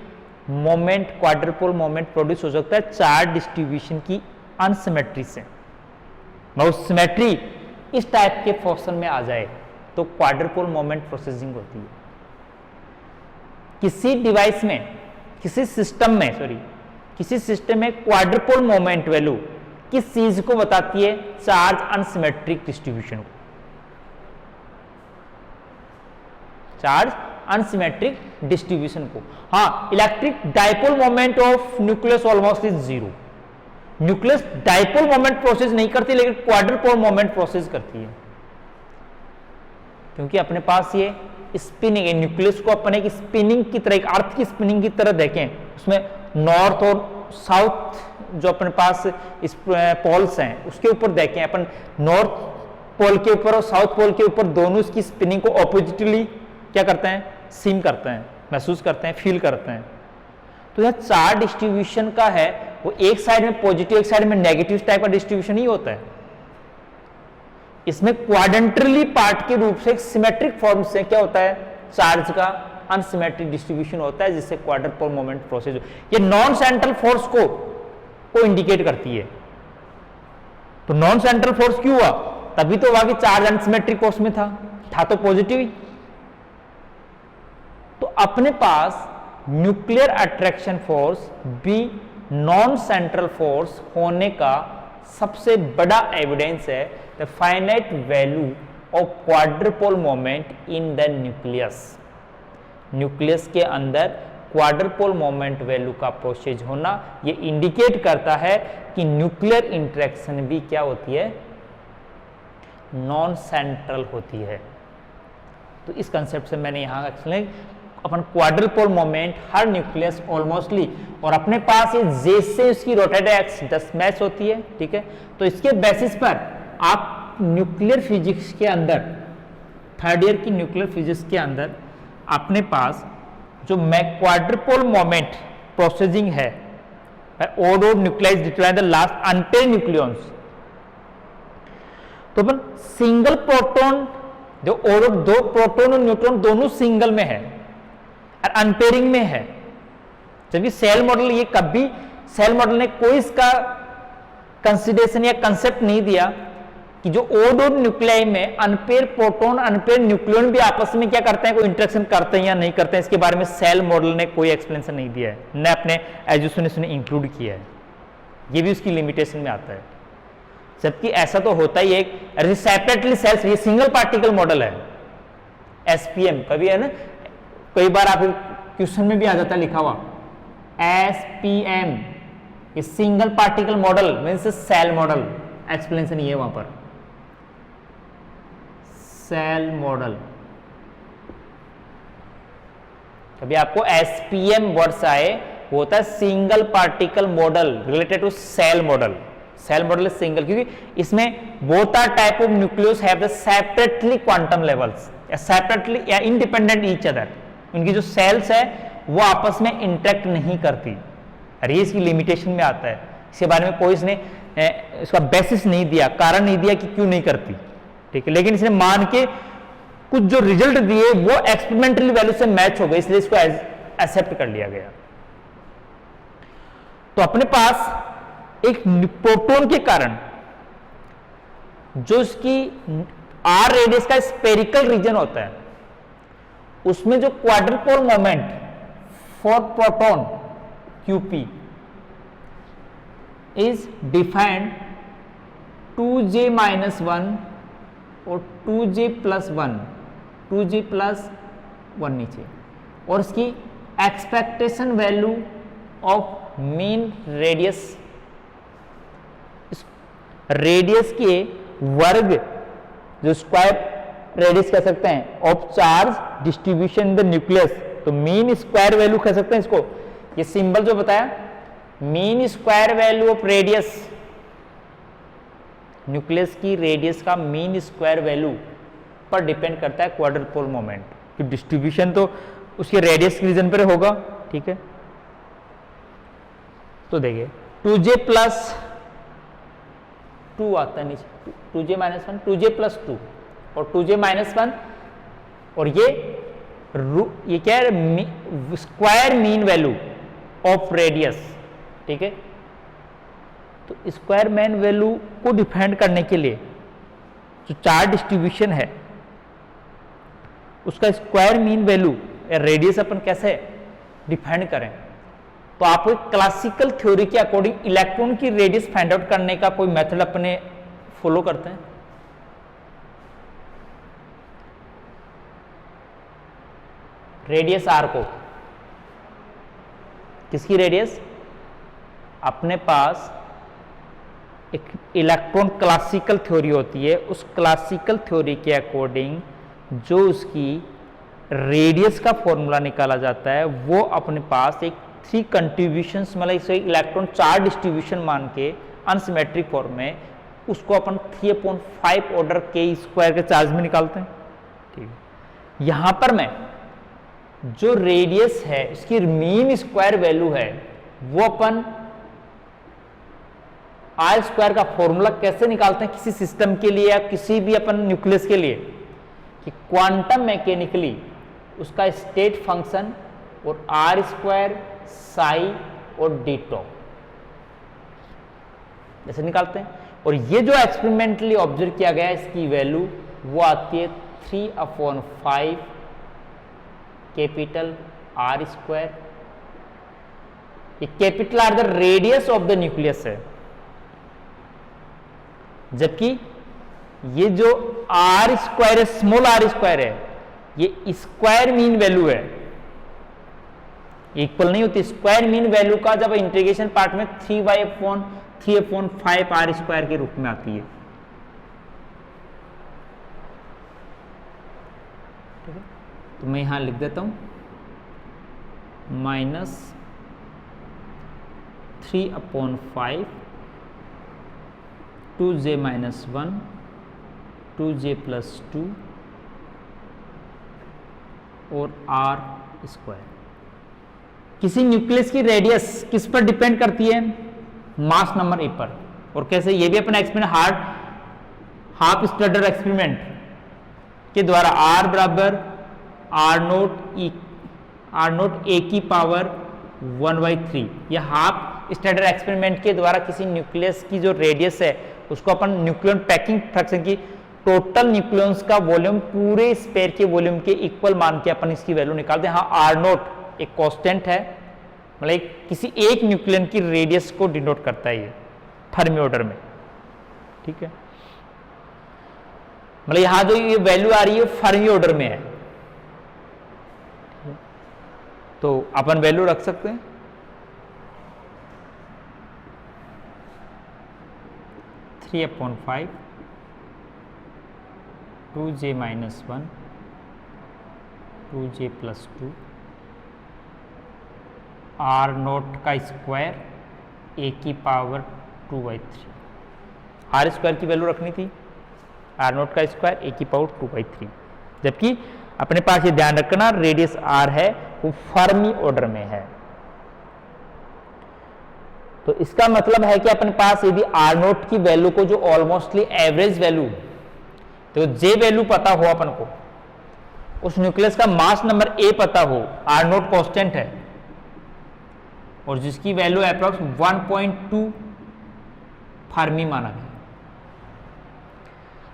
मोमेंट, क्वाड्रुपल मोमेंट प्रोड्यूस हो सकता है चार्ज डिस्ट्रीब्यूशन की अनसिमेट्री से। उस सिमेट्री इस टाइप के फंक्शन में आ जाए तो क्वाड्रुपल मोमेंट प्रोसेसिंग होती है। किसी डिवाइस में, किसी सिस्टम में क्वाड्रुपल मोमेंट वैल्यू किस चीज को बताती है? चार्ज अनसिमेट्रिक डिस्ट्रीब्यूशन को, चार्ज अनसिमेट्रिक डिस्ट्रीब्यूशन को। हाँ, electric dipole moment of nucleus almost is zero. Nucleus dipole moment process नहीं करती लेकिन क्वाड्रुपोल मोमेंट प्रोसेस करती है, क्योंकि अपने पास ये स्पिनिंग है। न्यूक्लियस को अपन एक स्पिनिंग की तरह, एक अर्थ की स्पिनिंग की तरह देखें, उसमें नॉर्थ और साउथ जो अपने पास इस पोल्स हैं उसके ऊपर देखें अपन, नॉर्थ पोल के ऊपर और साउथ पोल के ऊपर दोनों इसकी स्पिनिंग को ऑपोजिटली क्या करते हैं? सीम करते हैं, महसूस करते हैं, फील करते हैं। तो यह चार्ज डिस्ट्रीब्यूशन का है, वो एक साइड में पॉजिटिव एक साइड में नेगेटिव टाइप का डिस्ट्रीब्यूशन ही होता है। इसमें क्वाड्रेंटली पार्ट के रूप से एक सिमेट्रिक फॉर्म से क्या होता है? चार्ज का अनसिमेट्रिक डिस्ट्रीब्यूशन होता है, जिससे क्वाड्रुपल मोमेंट प्रोसेस। ये नॉन सेंट्रल फोर्स को इंडिकेट करती है। तो नॉन सेंट्रल फोर्स क्यों हुआ? तभी तो हुआ कि चार्ज अनसिमेट्रिक फोर्स में था तो पॉजिटिव ही। तो अपने पास न्यूक्लियर अट्रैक्शन फोर्स भी नॉन सेंट्रल फोर्स होने का सबसे बड़ा एविडेंस है the finite value of quadruple moment in the nucleus. Nucleus के अंदर क्वाड्रुपल मोमेंट वैल्यू का प्रोसेस होना ये इंडिकेट करता है कि न्यूक्लियर इंटरेक्शन भी क्या होती है? नॉन सेंट्रल होती है। तो इस कंसेप्ट से मैंने यहां एक्सप्लेन, अपन क्वाड्रुपल मोमेंट हर न्यूक्लियस ऑलमोस्टली, और अपने पास ये जैसे उसकी रोटेटेड एक्सिस मैच होती है, ठीक है। तो इसके बेसिस पर आप न्यूक्लियर फिजिक्स के अंदर, थर्ड ईयर की न्यूक्लियर फिजिक्स के अंदर अपने पास जो क्वाड्रुपल मोमेंट प्रोसेसिंग है, odd nucleus decline the last unpaired nucleons. तो अपन सिंगल प्रोटॉन, जो और दो प्रोटॉन और न्यूट्रॉन दोनों सिंगल में है और अनपेयरिंग में है, जबकि सेल मॉडल, ये कभी सेल मॉडल ने कोई इसका कंसिडरेशन या कंसेप्ट नहीं दिया कि जो ओ न्यूक्लियाई में अनपेयर प्रोटॉन अनपेयर न्यूक्लियन भी आपस में क्या करते हैं, कोई इंटरेक्शन करते हैं या नहीं करते हैं, इसके बारे में सेल मॉडल ने कोई एक्सप्लेनेशन नहीं दिया है, न अपने एजुकेशन ने इंक्लूड किया है। ये भी उसकी लिमिटेशन में आता है, जबकि ऐसा तो होता ही एक सेपरेटली सेल्स, ये सिंगल पार्टिकल मॉडल है एसपीएम, कभी है ना, कई बार आप क्वेश्चन में भी आ जाता है लिखा हुआ एसपीएम, ये single particle model means shell model, explanation ये वहां पर सेल मॉडल। कभी आपको एसपीएम वर्ड्स आए, वो होता है single particle model related to shell model. Shell model is single, क्योंकि इसमें both are type of nucleus have the separately quantum levels या सेपरेटली या इंडिपेंडेंट ईच अदर। उनकी जो सेल्स है वो आपस में इंटरेक्ट नहीं करती, और ये इसकी लिमिटेशन में आता है। इसके बारे में कोई इसने इसका बेसिस नहीं दिया, कारण नहीं दिया कि क्यों नहीं करती, ठीक है, लेकिन इसने मान के कुछ जो रिजल्ट दिए वो एक्सपेरिमेंटल वैल्यू से मैच हो गए, इसलिए इसको एक्सेप्ट कर लिया गया। तो अपने पास एक प्रोटॉन के कारण जो इसकी आर रेडियस का स्पेरिकल रीजन होता है, उसमें जो quadrupole moment for proton QP is defined 2J-1 और 2J+1, 2J+1 नीचे, और इसकी expectation value of mean radius, radius के वर्ग जो स्क्वायर रेडियस कह सकते हैं of charge distribution in the nucleus, तो मीन स्क्वायर वैल्यू कह सकते हैं इसको। ये सिंबल जो बताया mean square value of radius, nucleus की रेडियस का मीन स्क्वायर वैल्यू पर डिपेंड करता है क्वाड्रुपोल मोमेंट कि डिस्ट्रीब्यूशन तो उसके रेडियस के रीजन पर होगा, ठीक है। तो देखिए 2J+2 आता है नीचे, 2J-1, 2J+2 और 2J-1, और ये क्या है, square mean value of radius, ठीक है। तो स्क्वायर मीन वैल्यू को डिफाइन करने के लिए जो चार्ज डिस्ट्रीब्यूशन है उसका स्क्वायर मीन वैल्यू या रेडियस अपन कैसे डिफाइन करें, तो आप क्लासिकल थ्योरी के अकॉर्डिंग इलेक्ट्रॉन की रेडियस फाइंड आउट करने का कोई मेथड अपने फॉलो करते हैं। रेडियस आर को, किसकी रेडियस, अपने पास एक इलेक्ट्रॉन क्लासिकल थ्योरी होती है, उस क्लासिकल थ्योरी के अकॉर्डिंग जो उसकी रेडियस का फॉर्मूला निकाला जाता है वो अपने पास एक 3 कंट्रीब्यूशंस, मतलब इसे इलेक्ट्रॉन चार्ज डिस्ट्रीब्यूशन मान के अनसिमेट्रिक फॉर्म में उसको अपन 3/5 ऑर्डर k² के चार्ज में निकालते हैं, ठीक है। यहां पर मैं जो रेडियस है इसकी मीन स्क्वायर वैल्यू है वो अपन R² का फॉर्मूला कैसे निकालते हैं किसी सिस्टम के लिए या किसी भी अपन न्यूक्लियस के लिए, कि क्वांटम मैकेनिकली उसका स्टेट फंक्शन और R² साई और d टॉप जैसे निकालते हैं। और ये जो एक्सपेरिमेंटली ऑब्जर्व किया गया है इसकी वैल्यू वो आती है 3/5 कैपिटल R²। ये capital R the radius of the nucleus है, जबकि ये जो R² है, स्मॉल R² है, ये स्क्वायर मीन वैल्यू है, इक्वल नहीं होती। स्क्वायर मीन वैल्यू का जब इंटीग्रेशन पार्ट में 3/5 R² के रूप में आती है, ठीक है। तो मैं यहां लिख देता हूं -3/5 2J-1 2J+2 और R²। किसी न्यूक्लियस की रेडियस किस पर डिपेंड करती है, मास नंबर ए पर। और कैसे, ये भी अपना एक्सपेरिमेंट हाफ स्टडर एक्सपेरिमेंट के द्वारा R बराबर R0 ए की पावर 1/3, यह हाफ स्टडर एक्सपेरिमेंट के द्वारा किसी न्यूक्लियस की जो रेडियस है उसको अपन न्यूक्लियन पैकिंग फ्रैक्शन की टोटल न्यूक्लियंस का वॉल्यूम पूरे स्पेयर के वॉल्यूम के इक्वल मान के अपन इसकी वैल्यू निकालते हैं। हाँ, आर नोट एक कांस्टेंट है, मतलब किसी एक न्यूक्लियन की रेडियस को डिनोट करता है ये फर्मी ऑर्डर में, ठीक है। मतलब यहां जो ये वैल्यू आ रही है फर्मी ऑर्डर में है, तो अपन वैल्यू रख सकते हैं 3/5 2j - 1 2j + 2 आर नोट का स्क्वायर a की पावर 2/3। आर स्क्वायर की वैल्यू रखनी थी, आर नोट का स्क्वायर a की पावर 2/3, जबकि अपने पास ये ध्यान रखना रेडियस r है वो फर्मी ऑर्डर में है। तो इसका मतलब है कि अपने पास यदि आर नोट की वैल्यू को जो ऑलमोस्टली एवरेज वैल्यू, तो जे वैल्यू पता हो अपन को, उस न्यूक्लियस का मास नंबर a पता हो, आर नोट कांस्टेंट है और जिसकी वैल्यू अप्रॉक्स 1.2 फर्मी माना गया।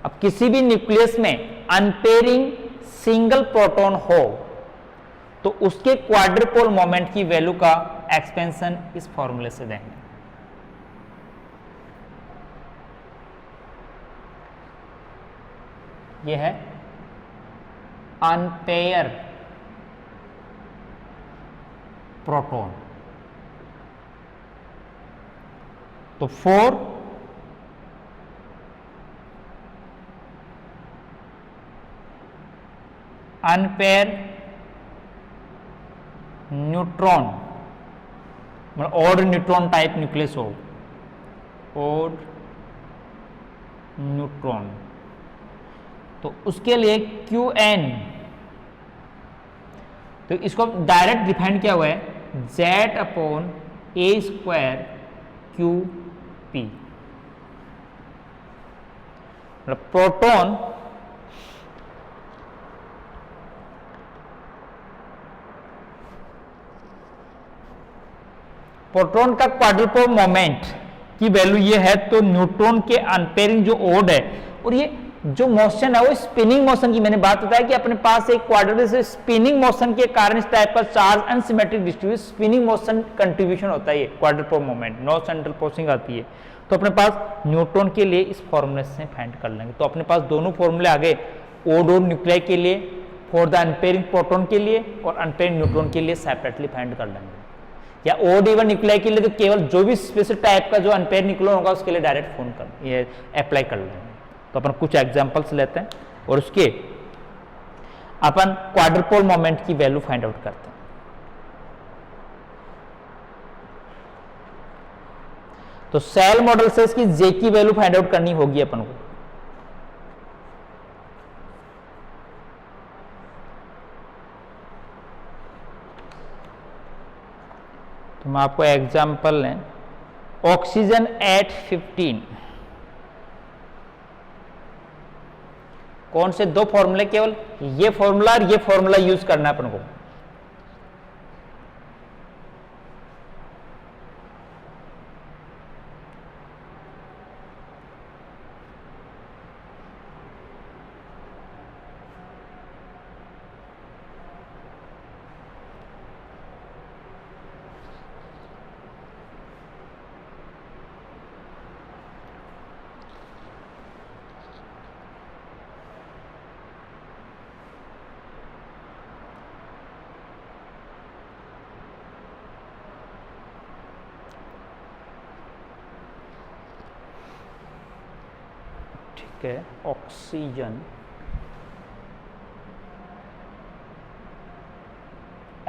अब किसी भी न्यूक्लियस में अनपेयरिंग सिंगल प्रोटॉन हो तो उसके क्वाड्रुपोल मोमेंट की वैल्यू का एक्सपेंशन इस फॉर्मूले से देंगे। यह है अनपेयर प्रोटॉन। तो 4 अनपेयर न्यूट्रॉन, मतलब ऑड न्यूट्रॉन टाइप न्यूक्लियस हो, ऑड न्यूट्रॉन, तो उसके लिए Qn, तो इसको डायरेक्ट डिफाइन किया हुआ है Z/A² QP, मतलब प्रोटॉन प्रोटॉन का क्वाड्रुपोल मोमेंट की वैल्यू ये है, तो न्यूट्रॉन के अनपेयरिंग जो ओड है, और ये जो मोशन है वो स्पिनिंग मोशन की मैंने बात बताया कि अपने पास एक क्वाड्रेटिक से स्पिनिंग मोशन के कारण इस टाइप का charge unsymmetric distribution spinning motion contribution होता है, ये quadrupole moment no central forcing आती है। तो अपने पास न्यूट्रॉन के लिए इस फॉर्मूले से फाइंड कर लेंगे। तो अपने पास दोनों फॉर्मूले आ गए, ओड और न्यूक्लियाई के लिए फॉर द अनपेयरिंग प्रोटॉन के लिए और अनपेयरिंग न्यूट्रॉन के लिए सेपरेटली फाइंड कर लेंगे। या ओड इवन न्यूक्लियाई के लिए तो केवल जो भी स्पेसिफिक टाइप का जो अनपेयर न्यूक्लियन होगा उसके लिए डायरेक्ट फोन कर ये अप्लाई कर लेंगे। तो अपन कुछ एग्जांपल्स लेते हैं और उसके अपन क्वाड्रुपोल मोमेंट की वैल्यू फाइंड आउट करते हैं। तो सेल मॉडल से इसकी जे की वैल्यू फाइंड आउट करनी होगी अपन को। तो मैं आपको एग्जांपल लें, ऑक्सीजन एट 15, कौन से दो फॉर्मूले, केवल ये फॉर्मूला और ये फॉर्मूला यूज करना है अपन को। ऑक्सीजन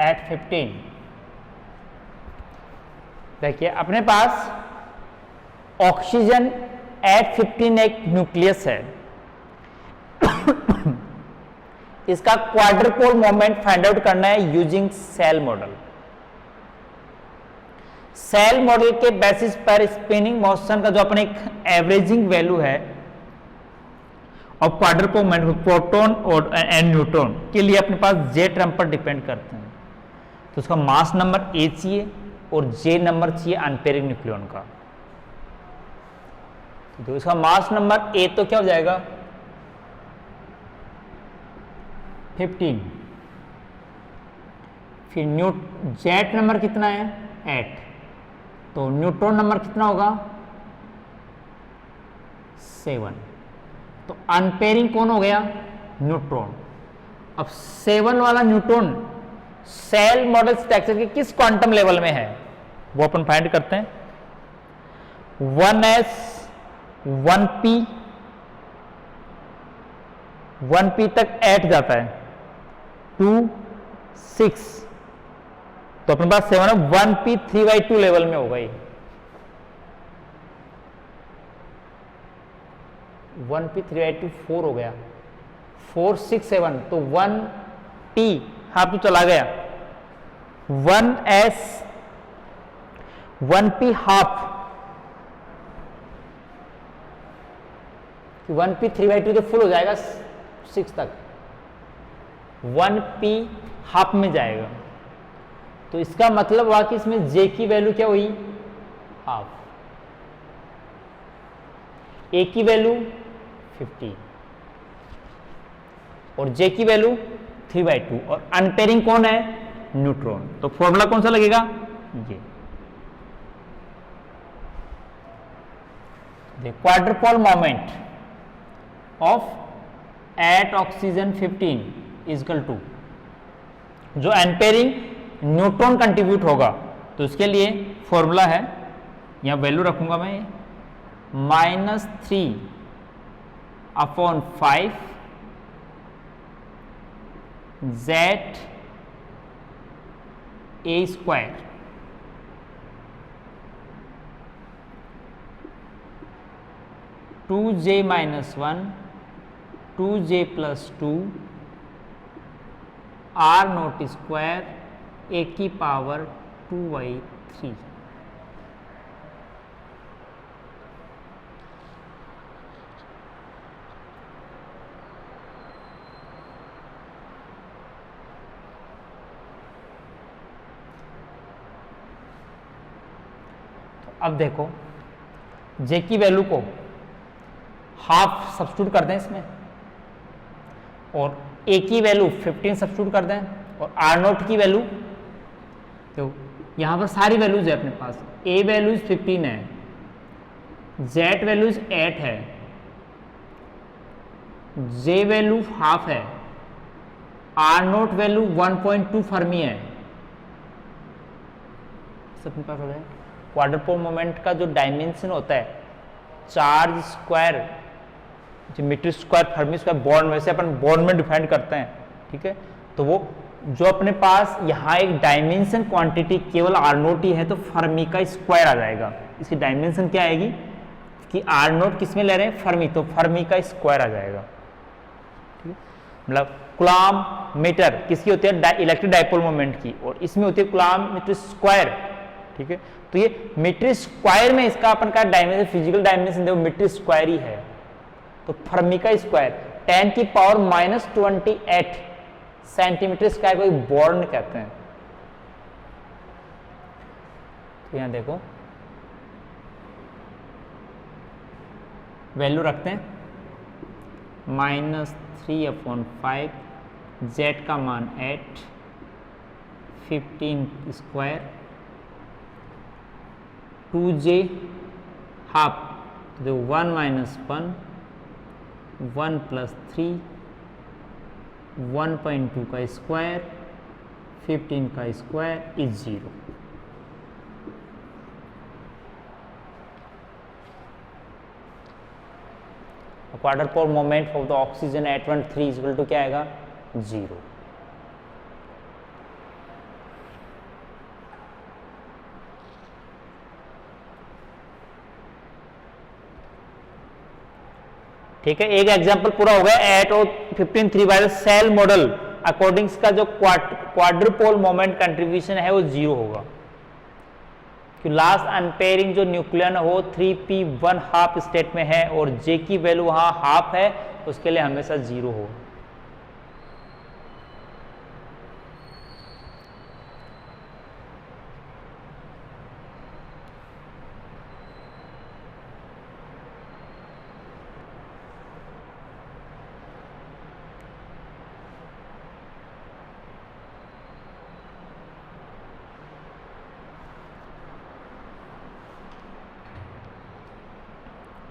एट 15, देखिए अपने पास ऑक्सीजन एट 15 एक न्यूक्लियस है। इसका क्वाड्रुपोल मोमेंट फाइंड आउट करना है using shell model. Shell model के बेसिस पर स्पिनिंग मोशन का जो अपने एक एवरेजिंग वैल्यू है और क्वाड्रुपोल मोमेंट प्रोटॉन और एंड न्यूट्रॉन के लिए अपने पास जे टर्म पर डिपेंड करते हैं। तो उसका मास नंबर ए चाहिए और जे नंबर चाहिए अनपेयरिंग न्यूक्लियन का। तो इसका मास नंबर ए तो क्या हो जाएगा 15, फिर जेट नंबर कितना है 8, तो न्यूट्रॉन नंबर कितना होगा 7। तो अनपेयरिंग कौन हो गया न्यूट्रॉन। अब 7 वाला न्यूट्रॉन सेल मॉडल स्ट्रक्चर के किस क्वांटम लेवल में है वो अपन फाइंड करते हैं। 1s 1p 1p तक 8 जाता है, 2 6, तो अपने पास 7 है, 1p 3/2 लेवल में होगा ये। 1p 3/2 4 हो गया, 4 6 7, तो 1p हाफ तो चला गया, 1s 1p हाफ, 1p 3/2 तो फुल हो जाएगा 6 तक, 1p हाफ में जाएगा। तो इसका मतलब हुआ कि इसमें j की वैल्यू क्या हुई हाफ, a की वैल्यू 50 और j की वैल्यू 3/2, और अनपेयरिंग कौन है न्यूट्रॉन। तो फॉर्मूला कौन सा लगेगा ये। Quadrupole moment of eight oxygen 15 equal to, जो अनपेयरिंग न्यूट्रॉन कंट्रीब्यूट होगा तो उसके लिए फॉर्मूला है, यहां वैल्यू रखूंगा मैं -3/5 Z A square, two J -1 2j + 2 r0 square a की पावर 2/3। अब देखो j की वैल्यू को हाफ सब्स्टिट्यूट कर दें इसमें, और a की वैल्यू 15 सब्स्टिट्यूट कर दें, और r0 की वैल्यू, तो यहां पर सारी वैल्यूज है अपने पास, a वैल्यूज 15 है, z वैल्यूज 8 है, j वैल्यू हाफ है, r0 वैल्यू 1.2 फर्मी है। अपने पास हो जाए क्वाड्रुपल मोमेंट का जो डायमेंशन होता है, charge square geometry square Fermi square bond, वैसे अपन बॉन्ड में डिफाइन करते हैं, ठीक है। तो वो जो अपने पास यहाँ एक डायमेंशन क्वांटिटी केवल r0 ही है, तो फर्मी का स्क्वायर आ जाएगा। इसकी डायमेंशन क्या आएगी कि r0 किस में ले रहे हैं फर्मी, तो फर्मी का स्क्वायर आ जाएगा, ठीक है। मतलब कूलम्ब मीटर किसकी होती है इलेक्ट्रिक डाइपोल मोमेंट की, और इसमें होती है कूलम्ब मीटर स्क्वायर, ठीक है। तो ये मीटर स्क्वायर में इसका अपन का डायमेंशन फिजिकल डायमेंशन देखो मीटर स्क्वायर ही है, तो फर्मी का स्क्वायर 10⁻28 सेंटीमीटर स्क्वायर को बॉर्न कहते हैं। तो यहां देखो वैल्यू रखते हैं -3/5, जेड का मान 8, 15 स्क्वायर, 2j हाफ, तो 1 - 1 1 + 3 1.2 का स्क्वायर 15 का square is 0। Quadrupole moment of the oxygen atom 3 equal to क्या आएगा 0। ठीक है, एक एग्जांपल पूरा हो गया। एट और 15 3 सेल मॉडल अकॉर्डिंग का जो क्वाड्रुपोल मोमेंट कंट्रीब्यूशन है वो 0 होगा, कि लास्ट अनपेयरिंग जो न्यूक्लियन हो 3p1 हाफ स्टेट में है और j की वैल्यू वहां हाफ है, उसके लिए हमेशा 0 हो।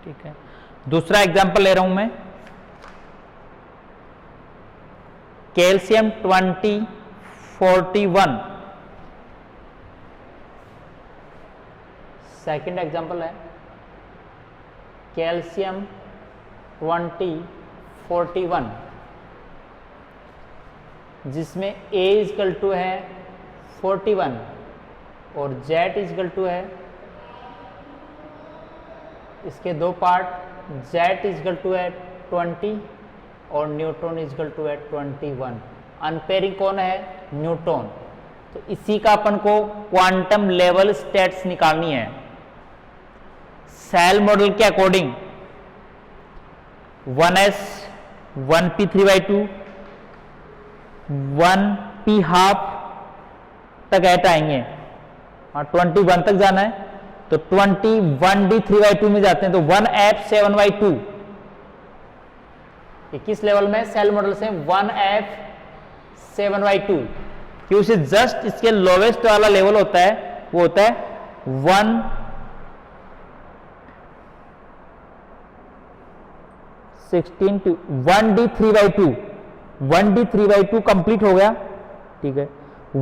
ठीक है, दूसरा एग्जांपल ले रहा हूं मैं, कैल्शियम 2041। सेकंड एग्जांपल है कैल्शियम 2041, जिसमें A इजकल टू है 41 और Z इजकल टू है, इसके दो पार्ट, Z इजकल टू है 20 और न्यूट्रॉन इजकल टू है 21। अनपेयरिंग कौन है? न्यूट्रॉन। तो इसी का अपन को क्वांटम लेवल स्टेट्स निकालनी है। सेल मॉडल के according 1s 1p3/2 1p half तक एट आएंगे, और 21 तक जाना है तो 21d3/2 में जाते हैं, तो 1f 7/2। किस लेवल में? सेल मॉडल से 1f 7/2, कि उसे जस्ट इसके लोवेस्ट वाला लेवल होता है, वो होता है 116 टू 1d3/2। 1d3/2 कंप्लीट हो गया, ठीक है।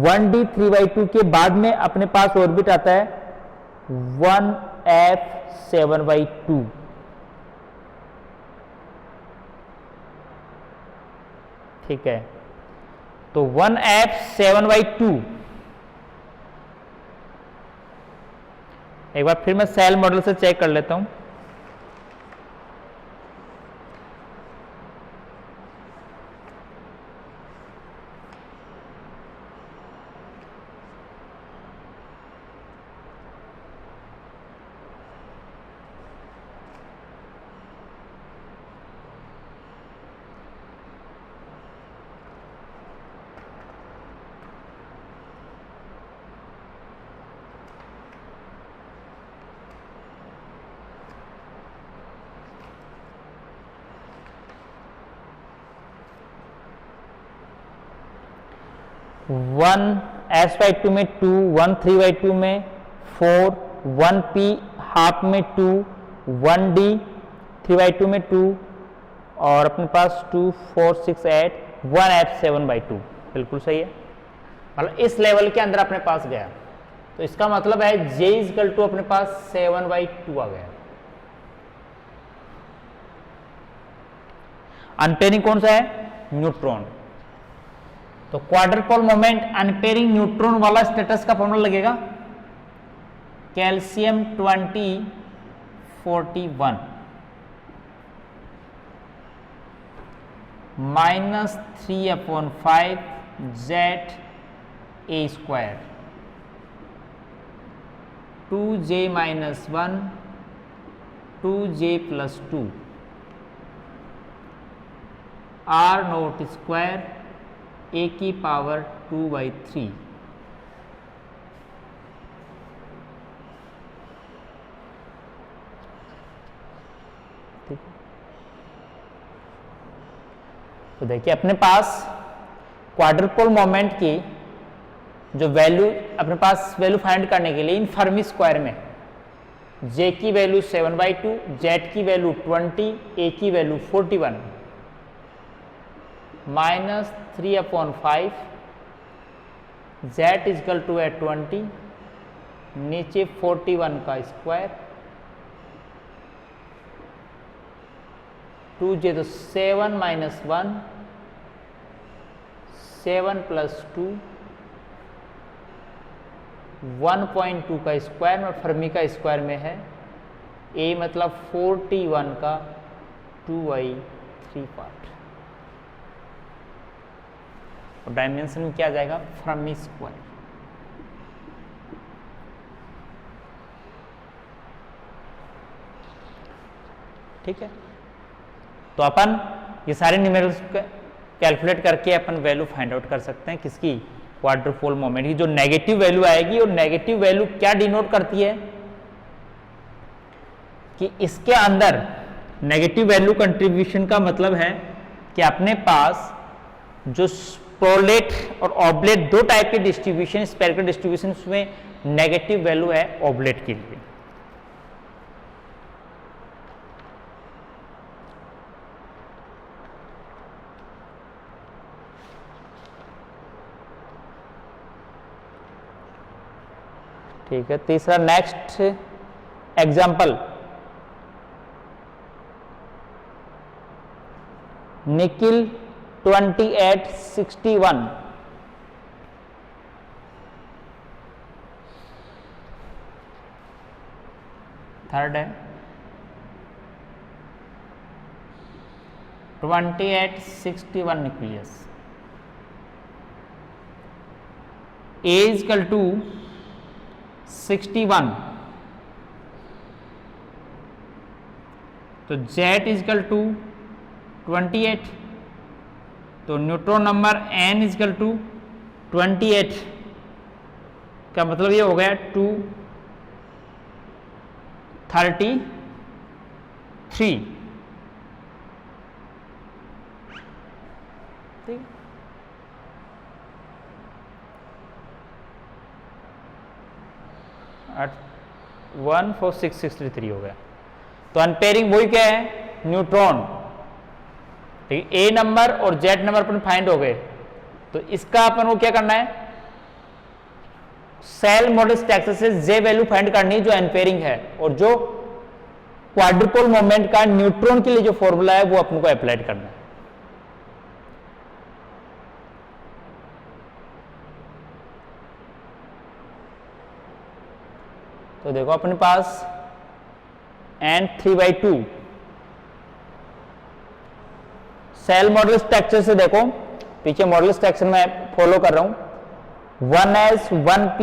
1d3/2 के बाद में अपने पास ऑर्बिट आता है 1f 7/2। ठीक है, तो 1f 7/2। एक बार फिर मैं सेल मॉडल से चेक कर लेता हूं। वन s/2 में 2, 1 3/2 में 4, 1p हाफ में 2, 1d 3/2 में 2, और अपने पास 2 4 6 8 1f 7/2। बिल्कुल सही है, मतलब इस लेवल के अंदर अपने पास गया, तो इसका मतलब है J इजकल टू अपने पास 7/2 आ गया। अनपेयरिंग कौन सा है? न्यूट्रॉन। तो क्वाड्रपल मोमेंट अनपेयरिंग न्यूट्रॉन वाला स्टेटस का फॉर्मूला लगेगा calcium 2041 -3/5 ZA² 2J - 1 2J + 2 R0² A की पावर 2/3। तो देखिए अपने पास क्वाड्रपल मोमेंट की जो वैल्यू अपने पास वैल्यू फाइंड करने के लिए इन फर्मी स्क्वायर में J की वैल्यू 7/2, Z की वैल्यू 20, A की वैल्यू 41 -3/5 Z इजकल टू है 20, नीचे 41 का स्क्वायर, 2J तो 7 - 1 7 + 2 1.2 का स्क्वायर में फर्मी का स्क्वायर में है, A मतलब 41 का 2/3 पार्ट, और डायमेंशन में क्या आ जाएगा? Fermi square. ठीक है, तो अपन ये सारे न्यूमेरिकल्स कैलकुलेट करके अपन वैल्यू फाइंड आउट कर सकते हैं किसकी? क्वाड्रपल मोमेंट की। जो नेगेटिव वैल्यू आएगी, और नेगेटिव वैल्यू क्या डिनोट करती है कि इसके अंदर नेगेटिव वैल्यू कंट्रीब्यूशन का मतलब है कि अपने पास जो प्रोलेट और ऑब्लेट दो टाइप के डिस्ट्रीब्यूशन, स्पेरिकल डिस्ट्रीब्यूशन में नेगेटिव वैल्यू है ऑब्लेट के लिए। ठीक है, तीसरा नेक्स्ट एग्जाम्पल, निकिल 2861। थर्ड है 2861 nucleus, A is equal to 61, तो Z is equal to 28, तो neutron number N is equal to 28 का मतलब ये हो गया 233। ठीक, 14663 हो गया। तो अनपेयरिंग वही क्या है, न्यूट्रॉन। ठीक, ए नंबर और जेड नंबर अपन फाइंड हो गए, तो इसका अपन को क्या करना है, सेल मॉडल स्ट्रक्चर से जे वैल्यू फाइंड करनी है जो अनपेयरिंग है, और जो क्वाड्रुपोल मोमेंट का न्यूट्रॉन के लिए जो फॉर्मूला है वो अपन को अप्लाइड करना है। तो देखो अपने पास N3/2 सेल मॉडल स्ट्रक्चर से, देखो पीछे मॉडल स्ट्रक्चर में फॉलो कर रहा हूं, 1s 1p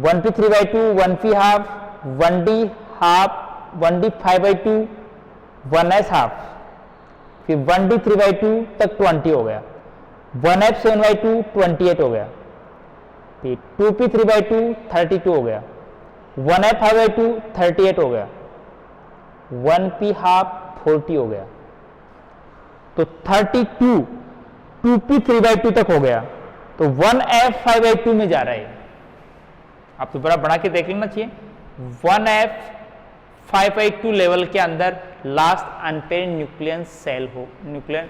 1p 3/2 1p half 1d half 1d 5/2 1s half, फिर 1d 3/2 तक 20 हो गया, 1f 7/2 28 हो गया, फिर 2p 3/2 32 हो गया, 1f 5/2 38 हो गया, 1p हाफ 40 हो गया, तो 32 2p 3/2 तक हो गया, तो 1f 5/2 में जा रहा है। आप तो बड़ा बना के देख लेना चाहिए, 1f 5/2 लेवल के अंदर लास्ट अनपेयर्ड न्यूक्लियन सेल हो, न्यूक्लियन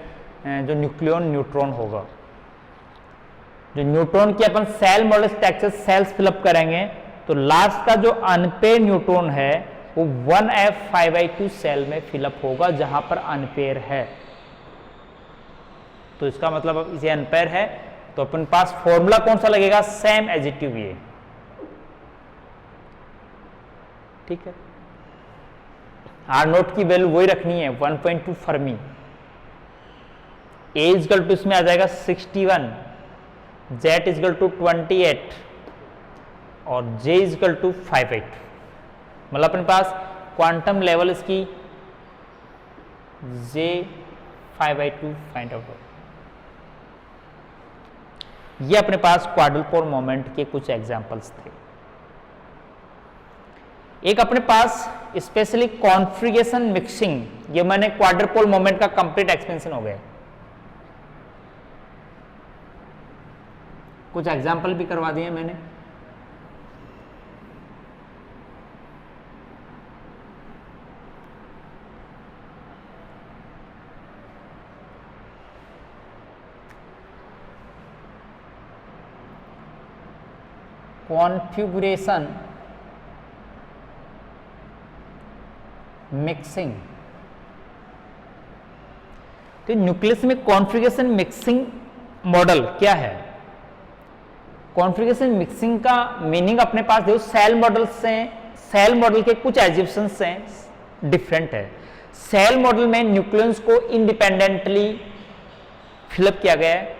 जो न्यूक्लियन न्यूट्रॉन होगा, जो न्यूट्रॉन की अपन shell model structure shells fill up करेंगे, तो लास्ट का जो अनपेयर न्यूट्रॉन है वो 1f 5/2 सेल में फिलअप होगा जहां पर अनपेयर है। तो इसका मतलब अब इसे अनपेयर है, तो अपन पास फॉर्मूला कौन सा लगेगा, सेम एज इट इज ये। ठीक है, आर नोट की वैल्यू वही रखनी है 1.2 फर्मी, ए इजकल टू इसमें आ जाएगा 61, जेड इजकल टू 28 और जे इजकल टू 58। मतलब अपने पास क्वांटम लेवल इसकी जे 5/2 फाइंड आउट हो। ये अपने पास क्वाड्रुपोल मोमेंट के कुछ एग्जांपल्स थे। एक अपने पास स्पेशली कॉन्फ़िगरेशन मिक्सिंग, ये मैंने क्वाड्रुपोल मोमेंट का कंप्लीट एक्सपेंशन हो गया, कुछ एग्जांपल भी करवा दिए मैंने। कॉन्फ़िगरेशन मिक्सिंग, तो न्यूक्लियस में कॉन्फ़िगरेशन मिक्सिंग मॉडल क्या है। कॉन्फ़िगरेशन मिक्सिंग का मीनिंग अपने पास देखो सेल मॉडल से, सेल मॉडल के कुछ एज्यूम्पशंस से डिफरेंट है। सेल मॉडल में न्यूक्लियस को इंडिपेंडेंटली फिलअप किया गया है,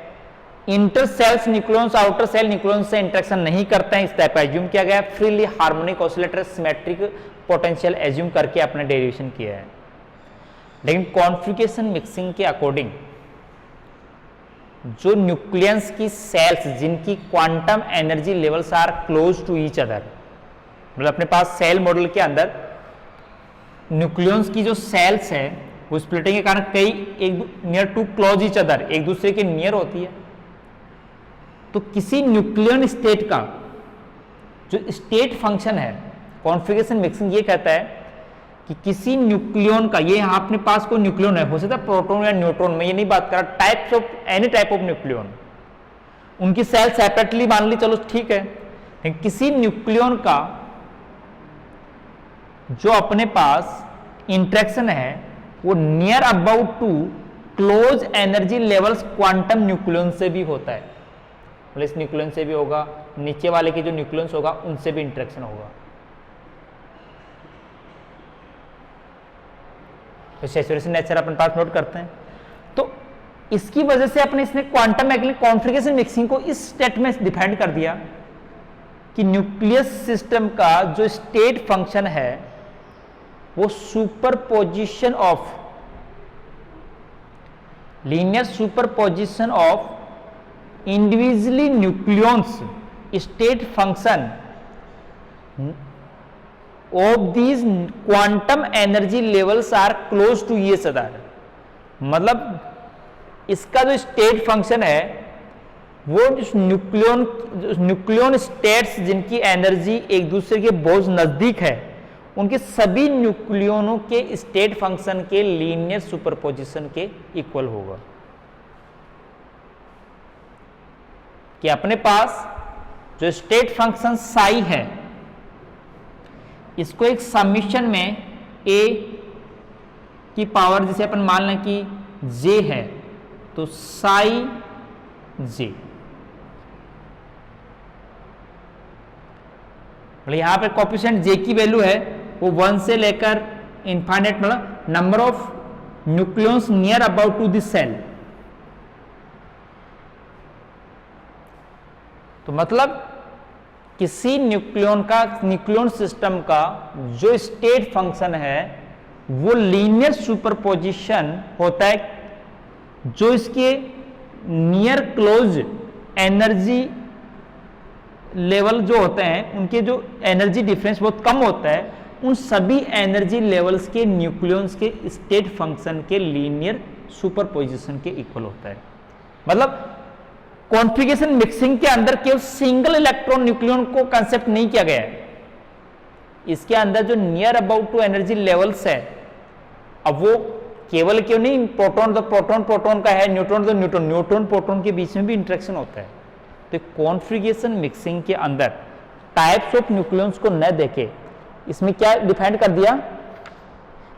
inter shells nucleus outer shell nucleus से इंटरेक्शन नहीं करते हैं, इस टाइप एज्यूम किया गया है। Freely harmonic oscillator symmetric potential assume करके अपने डेरिवेशन किया है। लेकिन कॉन्फ़िगरेशन मिक्सिंग के अकॉर्डिंग जो न्यूक्लियस की सेल्स जिनकी quantum energy levels are close to each other, मतलब अपने पास सेल मॉडल के अंदर न्यूक्लियस की जो सेल्स है वो स्प्लिटिंग के कारण कई एक near to close each other, एक दूसरे के नियर होती है। तो किसी न्यूक्लियन स्टेट का जो स्टेट फंक्शन है, कॉन्फ़िगरेशन मिक्सिंग ये कहता है कि किसी न्यूक्लियन का, ये यहाँ अपने पास कोई न्यूक्लियन है, हो सकता है प्रोटॉन या न्यूट्रॉन, में ये नहीं बात कर रहा, types of any type of nucleon, उनकी सेल सेपरेटली मान ली, चलो ठीक है, लेकिन किसी न्यूक्लियन का जो अपने पास इंटरेक्शन है वो near about to close energy levels quantum nucleon से भी होता है। मतलब इस न्यूक्लियन से भी होगा, नीचे वाले के जो न्यूक्लियंस होगा उनसे भी इंटरेक्शन होगा। तो सैचुरेशन नेचर अपन पास नोट करते हैं। तो इसकी वजह से अपने इसने क्वांटम मैकेनिक कॉन्फ़िगरेशन मिक्सिंग को इस स्टेट में डिफाइन कर दिया कि न्यूक्लियस सिस्टम का जो स्टेट फंक्शन है वो superposition of linear superposition of individually nucleons state function of these quantum energy levels are close to each other. मतलब इसका जो स्टेट फंक्शन है वो न्यूक्लियन स्टेट्स जिनकी एनर्जी एक दूसरे के बहुत नजदीक है उनके सभी न्यूक्लियनों के स्टेट फंक्शन के लीनियर सुपरपोजिशन के इक्वल होगा। कि अपने पास जो स्टेट फंक्शन साई है इसको एक समीशन में a की पावर जैसे अपन मान लें कि j है तो साई j, मतलब यहां पे कोएफिशिएंट j की वैल्यू है वो 1 से लेकर इनफाइनाइट, मतलब number of nucleons near about to this shell. तो मतलब किसी न्यूक्लियन सिस्टम का जो स्टेट फंक्शन है वो लीनियर सुपरपोजिशन होता है जो इसके नियर क्लोज एनर्जी लेवल जो होते हैं उनके जो एनर्जी डिफरेंस बहुत कम होता है उन सभी एनर्जी लेवल्स के न्यूक्लियंस के स्टेट फंक्शन के लीनियर सुपरपोजिशन के इक्वल होता है। मतलब कॉन्फ़िगरेशन मिक्सिंग के अंदर केवल सिंगल इलेक्ट्रॉन न्यूक्लियन को कंसेप्ट नहीं किया गया है, इसके अंदर जो near about to energy levels है अब वो केवल क्यों नहीं प्रोटॉन तो प्रोटॉन प्रोटॉन का है, न्यूट्रॉन तो न्यूट्रॉन न्यूट्रॉन प्रोटॉन के बीच में भी इंटरेक्शन होता है। तो कॉन्फ़िगरेशन मिक्सिंग के अंदर टाइप्स ऑफ न्यूक्लियंस को न देखे इसमें क्या डिफाइन कर दिया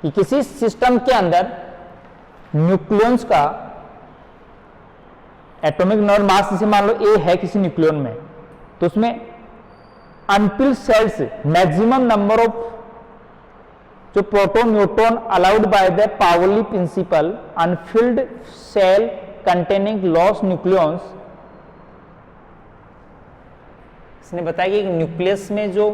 कि किसी सिस्टम के अंदर न्यूक्लियंस का एटॉमिक नंबर मास जैसे मान लो A है किसी न्यूक्लियन में तो उसमें unfilled shells maximum number of जो proton neutron allowed by the Pauli principle unfilled shell containing loss nucleons. इसने बताया कि न्यूक्लियस में जो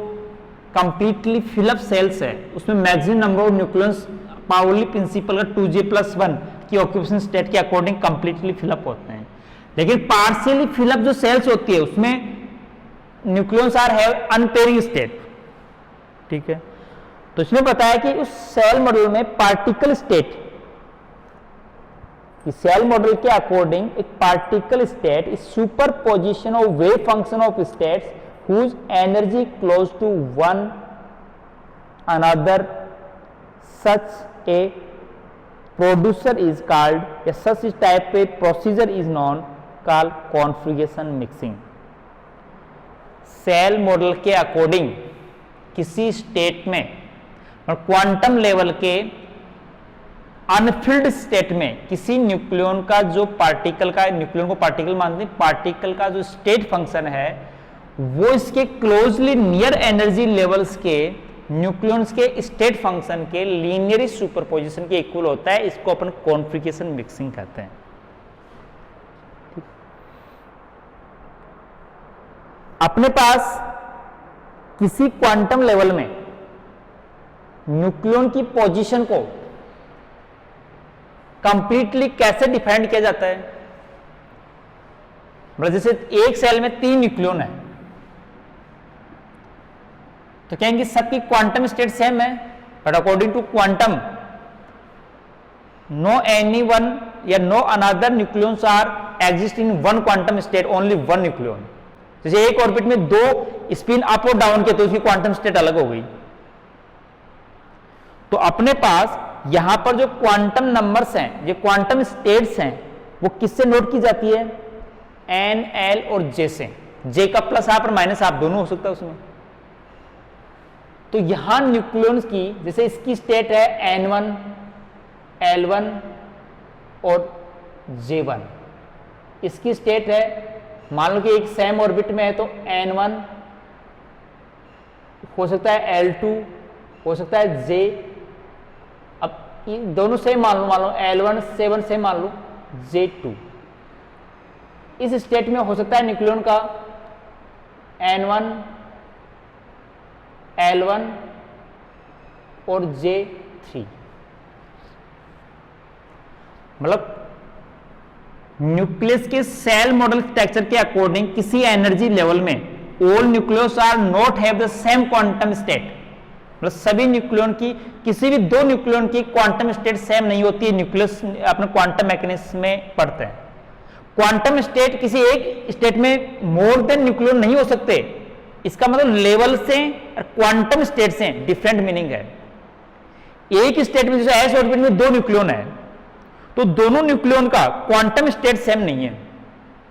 कंप्लीटली फिलअप सेल्स है उसमें maximum number of nucleons Pauli principle का 2J+1 की ऑक्यूपेशन स्टेट के अकॉर्डिंग कंप्लीटली फिलअप होते हैं। लेकिन पार्शियली फिलअप जो सेल्स होती है उसमें न्यूक्लियंस आर हैव अनपेयरिंग स्टेट। ठीक है, तो इसने बताया कि उस सेल मॉडल में पार्टिकल स्टेट, सेल मॉडल के अकॉर्डिंग एक particle state is superposition of wave function of states whose energy close to one another, such a producer is called, या such type a procedure is known called configuration mixing। Shell model के अकॉर्डिंग किसी स्टेट में और क्वांटम लेवल के अनफिल्ड स्टेट में किसी न्यूक्लियन का जो पार्टिकल का, न्यूक्लियन को पार्टिकल मानते हैं, पार्टिकल का जो स्टेट फंक्शन है वो इसके क्लोजली नियर एनर्जी लेवल्स के न्यूक्लियंस के स्टेट फंक्शन के लीनियरी सुपरपोजिशन के इक्वल होता है। इसको अपन कॉन्फ़िगरेशन मिक्सिंग कहते हैं। अपने पास किसी क्वांटम लेवल में न्यूक्लियन की पोजीशन को कंप्लीटली कैसे डिफाइन किया जाता है, मतलब जैसे एक सेल में 3 न्यूक्लियन है तो कहेंगे सबकी क्वांटम स्टेट सेम है, but according to quantum no any one या no another nucleons are exist in one quantum state, only one nucleon. जैसे एक ऑर्बिट में 2 स्पिन अप और डाउन के तो उसकी क्वांटम स्टेट अलग हो गई। तो अपने पास यहां पर जो क्वांटम नंबर्स हैं, जो क्वांटम स्टेट्स हैं, वो किससे नोट की जाती है? N, L और J से। जे का प्लस आप और माइनस आप दोनों हो सकता है उसमें। तो यहां न्यूक्लियॉन्स की जैसे इसकी स्टेट है N1 L1 और J1, इसकी स्टेट है मान लो कि एक सेम ऑर्बिट में है तो N1 हो सकता है L2 हो सकता है J, अब दोनों सेम मान लो L1 7 से मान लो J2। इस स्टेट में हो सकता है न्यूक्लियॉन का N1 L1 और J3। मतलब न्यूक्लियस के सेल मॉडल स्ट्रक्चर के अकॉर्डिंग किसी एनर्जी लेवल में all nucleus are not have the same quantum state, मतलब सभी न्यूक्लियन की किसी भी दो न्यूक्लियन की क्वांटम स्टेट सेम नहीं होती है। न्यूक्लियस अपने क्वांटम मैकेनिज्म में पढ़ते हैं। क्वांटम स्टेट किसी एक स्टेट में मोर देन न्यूक्लियन नहीं हो सकते, इसका मतलब लेवल से और क्वांटम स्टेट से डिफरेंट मीनिंग है। एक स्टेट में जैसे एस ऑर्बिट में दो न्यूक्लियन है तो दोनों न्यूक्लियन का क्वांटम स्टेट सेम नहीं है,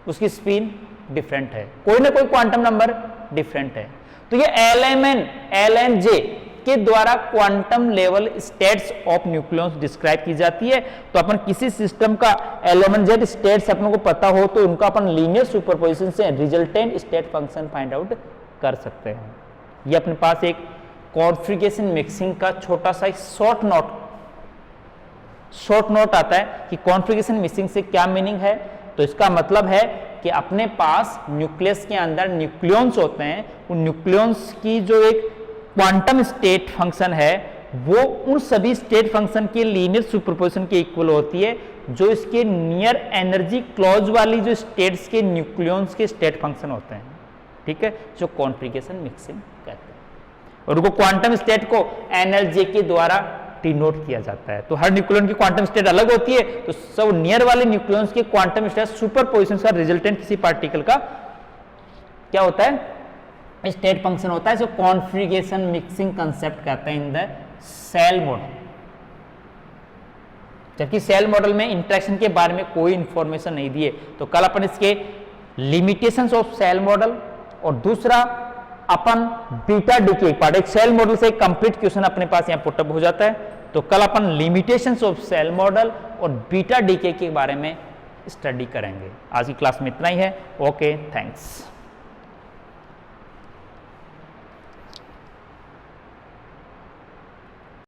उसकी स्पिन डिफरेंट है, कोई ना कोई क्वांटम नंबर डिफरेंट है। तो ये LNJ के द्वारा quantum level states of nucleus describe की जाती है। तो अपन किसी सिस्टम का LNZ स्टेट्स अपन को पता हो तो उनका अपन लीनियर सुपरपोजिशन से resultant state function find out कर सकते हैं। ये अपने पास एक कॉन्फ़िगरेशन मिक्सिंग का छोटा सा शॉर्ट नोट आता है कि कॉन्फ़िगरेशन मिक्सिंग से क्या मीनिंग है। तो इसका मतलब है कि अपने पास न्यूक्लियस के अंदर न्यूक्लियॉन्स होते हैं, उन न्यूक्लियॉन्स की जो एक क्वांटम स्टेट फंक्शन है वो उन सभी स्टेट फंक्शन के लीनियर सुपरपोजिशन के इक्वल होती है जो इसके नियर एनर्जी क्लॉज वाली जो स्टेट्स के न्यूक्लियॉन्स के स्टेट फंक्शन होते हैं, ठीक है, जो कॉन्फ़िगरेशन मिक्सिंग कहते हैं। और उनको क्वांटम स्टेट को NLJ के द्वारा डिनोट किया जाता है। तो हर न्यूक्लियन की क्वांटम स्टेट अलग होती है, तो सब नियर वाले न्यूक्लियंस के क्वांटम स्टेट सुपरपोजिशन का रिजल्टेंट किसी पार्टिकल का क्या होता है, स्टेट फंक्शन होता है, जो कॉन्फ़िगरेशन मिक्सिंग कंसेप्ट कहते हैं इन द सेल मॉडल। जबकि सेल मॉडल में इंटरेक्शन के बारे में कोई इंफॉर्मेशन नहीं दिए। तो कल अपन इसके लिमिटेशंस ऑफ सेल मॉडल और दूसरा अपन बीटा डीके पार्ट, एक सेल मॉडल से एक कंप्लीट क्वेश्चन अपने पास यहां पुटअप हो जाता है। तो कल अपन लिमिटेशंस ऑफ सेल मॉडल और बीटा डीके के बारे में स्टडी करेंगे। आज की क्लास में इतना ही है। Okay, thanks.